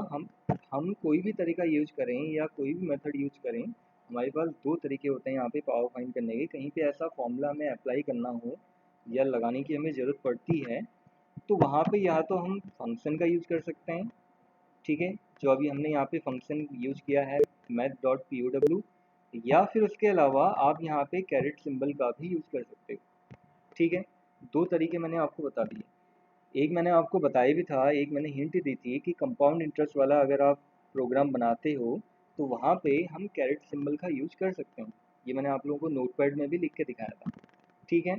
हम कोई भी तरीका यूज करें या कोई भी मेथड यूज करें, हमारे पास दो तरीके होते हैं यहाँ पे पावर फाइंड करने के। कहीं पे ऐसा फॉर्मूला हमें अप्लाई करना हो या लगाने की हमें ज़रूरत पड़ती है, तो वहाँ पे या तो हम फंक्शन का यूज़ कर सकते हैं, ठीक है, जो अभी हमने यहाँ पे फंक्शन यूज किया है math.pow, या फिर उसके अलावा आप यहाँ पे कैरेट सिंबल का भी यूज़ कर सकते हो, ठीक है। दो तरीके मैंने आपको बता दिए। एक मैंने आपको बताया भी था, एक मैंने हिंट दी थी कि कंपाउंड इंटरेस्ट वाला अगर आप प्रोग्राम बनाते हो तो वहाँ पे हम कैरेट सिंबल का यूज कर सकते हैं। ये मैंने आप लोगों को नोटपैड में भी लिख के दिखाया था, ठीक है।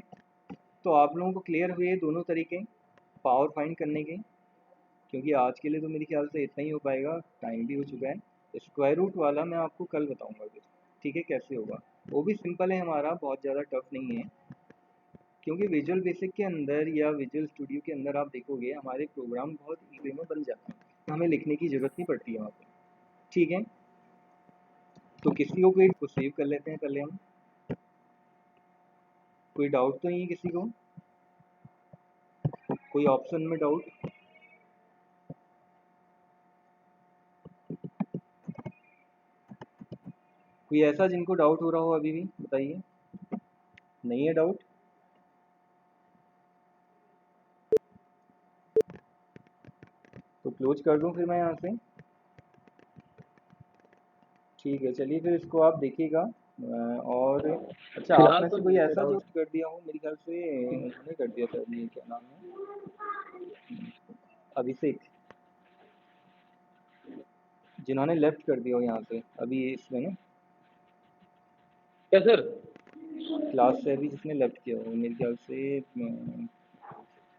तो आप लोगों को क्लियर हुए दोनों तरीके पावर फाइंड करने के, क्योंकि आज के लिए तो मेरे ख्याल से इतना ही हो पाएगा, टाइम भी हो चुका है। स्क्वायर रूट वाला मैं आपको कल बताऊंगा फिर, ठीक है, कैसे होगा। वो भी सिंपल है हमारा, बहुत ज़्यादा टफ नहीं है, क्योंकि विजुअल बेसिक के अंदर या विजुअल स्टूडियो के अंदर आप देखोगे हमारे प्रोग्राम बहुत इजी में बन जाते हैं, तो हमें लिखने की ज़रूरत नहीं पड़ती है वहाँ पर, ठीक है। तो किसी को सेव कर लेते हैं पहले हम। कोई डाउट तो नहीं है किसी को, कोई ऑप्शन में डाउट? कोई ऐसा जिनको डाउट हो रहा हो अभी भी, बताइए। नहीं है डाउट? तो क्लोज कर दूं फिर मैं यहाँ से, ठीक है। चलिए फिर इसको आप देखिएगा। और अच्छा, आप फिलहाल में तो से कोई नहीं है ऐसा जो डाउट। कर दिया हो, मेरे ख्याल से उन्होंने कर दिया था, ये क्या नाम है, अभिषेक, जिन्होंने लेफ्ट कर दिया हो यहाँ से अभी इसमें ना, क्या सर? क्लास से अभी जिसने लेफ्ट किया हो, मेरे ख्याल से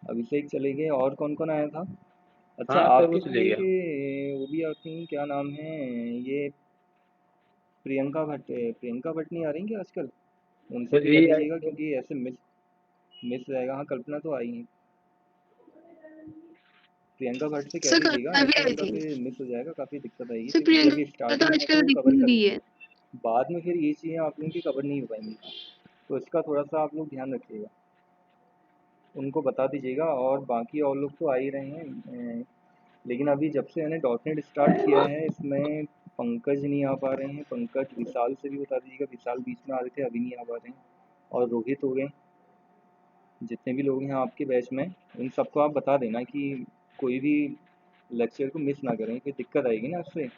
अभिषेक चले गए। और कौन कौन आया था? अच्छा, हाँ सर, वो आपके से चले गया। वो भी आती हैं, क्या नाम है ये, प्रियंका भट्ट नहीं आ रही क्या आजकल? उनसे सर भी कर यही दीजिएगा, आई। क्योंकि ऐसे मिस मिस रहेगा। हाँ, कल्पना तो आई है, प्रियंका भट्ट से कह सर दीजिएगा, कल्पना भी ऐसे आई उनका थी। फिर मिस हो जाएगा, काफ़ी दिक्कत आएगी सर फिर, क्योंकि अभी प्रियंका तो स्टार्टिंग में तो आजकल वो दिख कवर नहीं कर रही लेंगे, है। बाद में फिर ये चीज़ें आप लोगों की कवर नहीं हो पाएंगी, तो इसका थोड़ा सा आप लोग ध्यान रखिएगा, उनको बता दीजिएगा। और बाकी और लोग तो आ ही रहे हैं, लेकिन अभी जब से मैंने डॉटनेट स्टार्ट किया है, इसमें पंकज नहीं आ पा रहे हैं। पंकज, विशाल से भी बता दीजिएगा, विशाल बीच में आ रहे थे, अभी नहीं आ पा रहे हैं। और रोहित हो गए, जितने भी लोग हैं आपके बैच में, इन सबको आप बता देना कि कोई भी लेक्चर को मिस ना करें, फिर दिक्कत आएगी ना उससे।